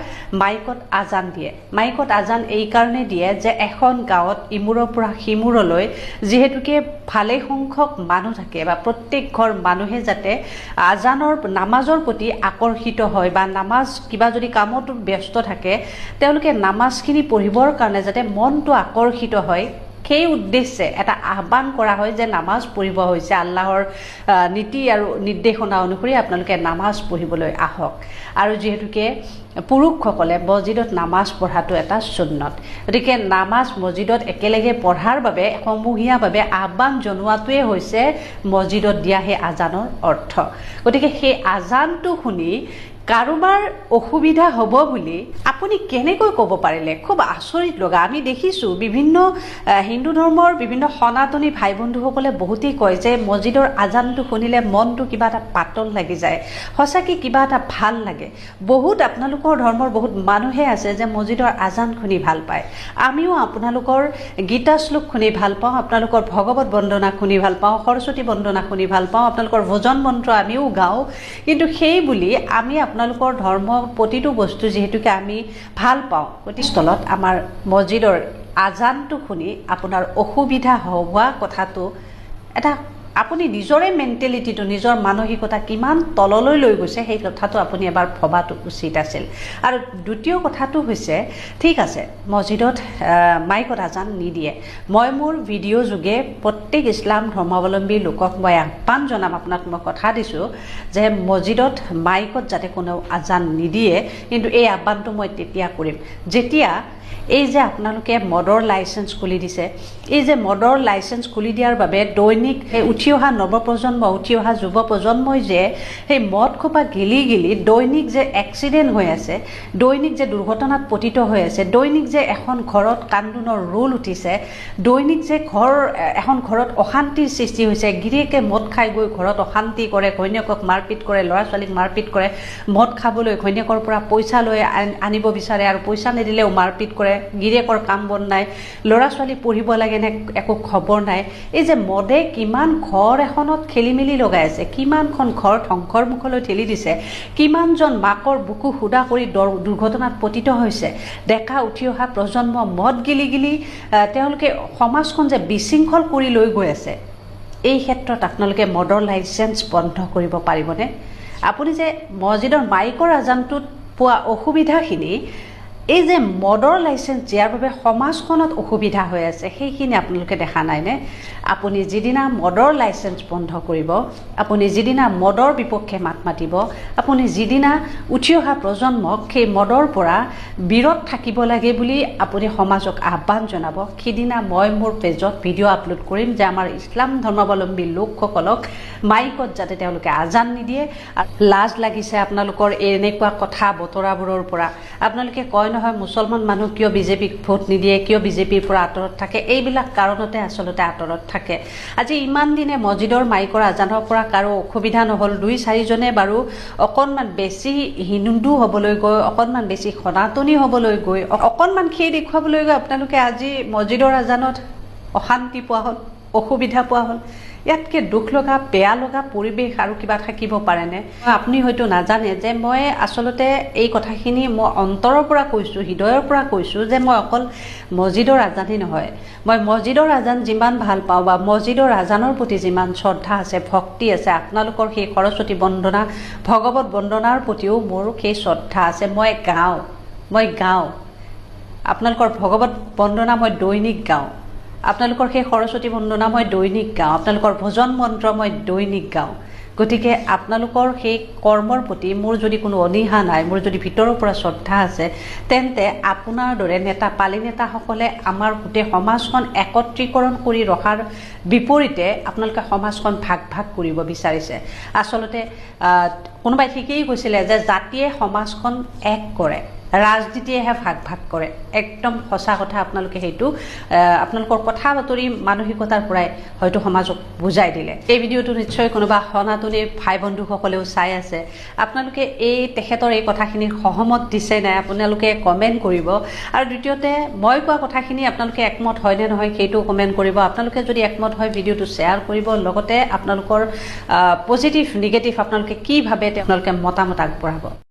Speaker 10: মাইকত আজান দিয়ে। মাইকত আজান এই কাৰণে দিয়ে যে এখন গাঁৱত ইমূৰৰ পৰা সিমূৰলৈ যিহেতুকে ভালেই সংখ্যক মানুহ থাকে বা প্ৰত্যেক ঘৰ মানুহে যাতে আজানৰ নামাজৰ প্ৰতি আকৰ্ষিত হয় বা নামাজ কিবা যদি কামতো ব্যস্ত থাকে তেওঁলোকে নামাজখিনি পঢ়িবৰ কাৰণে যাতে মনটো আকৰ্ষিত হয়, সেই উদ্দেশ্যে এটা আহ্বান কৰা হয় যে নামাজ পঢ়িব হৈছে, আল্লাহৰ নীতি আৰু নিৰ্দেশনা অনুসৰি আপোনালোকে নামাজ পঢ়িবলৈ আহক। আৰু যিহেতুকে পুৰুষসকলে মছজিদত নামাজ পঢ়াটো এটা সুন্নত, গতিকে নামাজ মছজিদত একেলগে পঢ়াৰ বাবে সমূহীয়াভাৱে আহ্বান জনোৱাটোৱে হৈছে মছজিদত দিয়া সেই আজানৰ অৰ্থ। গতিকে সেই আজানটো শুনি কাৰোবাৰ অসুবিধা হ'ব বুলি আপুনি কেনেকৈ ক'ব পাৰিলে? খুব আচৰিত লগা। আমি দেখিছোঁ বিভিন্ন হিন্দু ধৰ্মৰ বিভিন্ন সনাতনী ভাই বন্ধুসকলে বহুতেই কয় যে মছজিদৰ আজানটো শুনিলে মনটো কিবা এটা পাতল লাগি যায়, সঁচাকৈ কিবা এটা ভাল লাগে। বহুত আপোনালোকৰ ধৰ্মৰ বহুত মানুহে আছে যে মছজিদৰ আজান শুনি ভাল পায়। আমিও আপোনালোকৰ গীতা শ্লোক শুনি ভাল পাওঁ, আপোনালোকৰ ভগৱত বন্দনা শুনি ভাল পাওঁ, সৰস্বতী বন্দনা শুনি ভাল পাওঁ, আপোনালোকৰ ভজন মন্ত্ৰ আমিও গাওঁ। কিন্তু সেই বুলি আমি আপোনালোকৰ ধৰ্ম প্ৰতিটো বস্তু যিহেতুকে আমি ভাল পাওঁ, গতিস্থলত আমাৰ মছজিদৰ আজানটো শুনি আপোনাৰ অসুবিধা হোৱা কথাটো এটা আপুনি নিজৰে মেণ্টেলিটিটো, নিজৰ মানসিকতা কিমান তললৈ লৈ গৈছে সেই কথাটো আপুনি এবাৰ ভবাটো উচিত আছিল। আৰু দ্বিতীয় কথাটো হৈছে, ঠিক আছে মছজিদত মাইকত আজান নিদিয়ে, মই মোৰ ভিডিঅ' যোগে প্ৰত্যেক ইছলাম ধৰ্মাৱলম্বী লোকক মই আহ্বান জনাম, আপোনাক মই কথা দিছোঁ যে মছজিদত মাইকত যাতে কোনেও আজান নিদিয়ে। কিন্তু এই আহ্বানটো মই তেতিয়া কৰিম যেতিয়া এই যে আপোনালোকে মদৰ লাইচেঞ্চ খুলি দিছে, এই যে মদৰ লাইচেঞ্চ খুলি দিয়াৰ বাবে দৈনিক সেই উঠি অহা নৱপ্ৰজন্ম, উঠি অহা যুৱ প্ৰজন্মই যে সেই মদ খোপা গিলি গিলি দৈনিক যে এক্সিডেণ্ট হৈ আছে, দৈনিক যে দুৰ্ঘটনাত পতিত হৈ আছে, দৈনিক যে এখন ঘৰত কান্দোনৰ ৰোল উঠিছে, দৈনিক যে এখন ঘৰত অশান্তিৰ সৃষ্টি হৈছে, গিৰিয়েকে মদ খাই গৈ ঘৰত অশান্তি কৰে, ঘৈণীয়েকক মাৰপিট কৰে, ল'ৰা ছোৱালীক মাৰপিট কৰে, মদ খাবলৈ ঘৈণীয়েকৰ পৰা পইচা লৈ আনিব বিচাৰে আৰু পইচা নিদিলেও মাৰপিট কৰে, গিৰিয়েকৰ কাম বন নাই, ল'ৰা ছোৱালী পঢ়িব লাগে নে একো খবৰ নাই। এই যে মদে কিমান ঘৰ এখনত খেলি মেলি লগাই আছে, কিমানখন ঘৰ ধ্বংসৰ মুখলৈ ঠেলি দিছে, কিমানজন মাকৰ বুকু সুদা কৰি দুৰ্ঘটনাত পতিত হৈছে, ডেকা উঠি অহা প্ৰজন্ম মদ গিলি গিলি তেওঁলোকে সমাজখন যে বিশৃংখল কৰি লৈ গৈ আছে। এই ক্ষেত্ৰত আপোনালোকে মদৰ লাইচেঞ্চ বন্ধ কৰিব পাৰিবনে? আপুনি যে মছজিদৰ মাইকৰ আজানটোত পোৱা অসুবিধাখিনি, এই যে মদৰ লাইচেঞ্চ দিয়াৰ বাবে সমাজখনত অসুবিধা হৈ আছে, সেইখিনি আপোনালোকে দেখা নাইনে? আপুনি যিদিনা মদৰ লাইচেঞ্চ বন্ধ কৰিব, আপুনি যিদিনা মদৰ বিপক্ষে মাত মাতিব, আপুনি যিদিনা উঠি অহা প্ৰজন্মক সেই মদৰ পৰা বিৰত থাকিব লাগে বুলি আপুনি সমাজক আহ্বান জনাব, সিদিনা মই মোৰ পেজত ভিডিঅ' আপলোড কৰিম যে আমাৰ ইছলাম ধৰ্মাৱলম্বী লোকসকলক মাইকত যাতে তেওঁলোকে আজান নিদিয়ে। লাজ লাগিছে আপোনালোকৰ এনেকুৱা কথা বতৰাবোৰৰ পৰা। আপোনালোকে কয় নহয় মুছলমান মানুহ কিয় বিজেপিক ভোট নিদিয়ে, কিয় বিজেপিৰ পৰা আঁতৰত থাকে, এইবিলাক কাৰণতে আচলতে আঁতৰত থাকে। আজি ইমান দিনে মছজিদৰ মাইকৰ আজানৰ পৰা কাৰো অসুবিধা নহ'ল, 2-4জনে বাৰু অকণমান বেছি হিন্দু হ'বলৈ গৈ, অকণমান বেছি সনাতনী হ'বলৈ গৈ, অকণমান সেই দেখুৱাবলৈ গৈ আপোনালোকে আজি মছজিদৰ আজানত অশান্তি পোৱা হ'ল, অসুবিধা পোৱা হ'ল। ইয়াতকে দুখ লগা বেয়া লগা পৰিৱেশ আৰু কিবা থাকিব পাৰেনে? আপুনি হয়তো নাজানে যে মই আচলতে এই কথাখিনি মই অন্তৰৰ পৰা কৈছোঁ, হৃদয়ৰ পৰা কৈছোঁ যে মই অকল মছজিদৰ আজানেই নহয়, মই মছজিদৰ আজান যিমান ভাল পাওঁ বা মছজিদৰ আজানৰ প্ৰতি যিমান শ্ৰদ্ধা আছে, ভক্তি আছে, আপোনালোকৰ সেই সৰস্বতী বন্দনা, ভগৱত বন্দনাৰ প্ৰতিও মোৰ সেই শ্ৰদ্ধা আছে। মই গাওঁ আপোনালোকৰ ভগৱত বন্দনা মই দৈনিক গাওঁ, আপোনালোকৰ সেই সৰস্বতী বন্দনা মই দৈনিক গাওঁ, আপোনালোকৰ ভজন মন্ত্ৰ মই দৈনিক গাওঁ। গতিকে আপোনালোকৰ সেই কৰ্মৰ প্ৰতি মোৰ যদি কোনো অনীহা নাই, মোৰ যদি ভিতৰৰ পৰা শ্ৰদ্ধা আছে, তেন্তে আপোনাৰ দৰে নেতা পালি নেতাসকলে আমাৰ গোটেই সমাজখন একত্ৰীকৰণ কৰি ৰখাৰ বিপৰীতে আপোনালোকে সমাজখন ভাগ ভাগ কৰিব বিচাৰিছে। আচলতে কোনোবাই ঠিকেই কৈছিলে যে জাতিয়ে সমাজখন এক কৰে, ৰাজনীতিয়েহে ভাগ ভাগ কৰে। একদম সঁচা কথা। আপোনালোকে সেইটো আপোনালোকৰ কথা বাতৰি মানসিকতাৰ পৰাই হয়তো সমাজক বুজাই দিলে। এই ভিডিঅ'টো নিশ্চয় কোনোবা সনাতনী ভাই বন্ধুসকলেও চাই আছে। আপোনালোকে তেখেতৰ এই কথাখিনিৰ সহমত দিছে নাই আপোনালোকে কমেণ্ট কৰিব। আৰু দ্বিতীয়তে মই কোৱা কথাখিনি আপোনালোকে একমত হয় নে নহয় সেইটোও কমেণ্ট কৰিব। আপোনালোকে যদি একমত হয় ভিডিঅ'টো শ্বেয়াৰ কৰিব, লগতে আপোনালোকৰ পজিটিভ নিগেটিভ আপোনালোকে কি ভাবে আপোনালোকে মতামত আগবঢ়াব।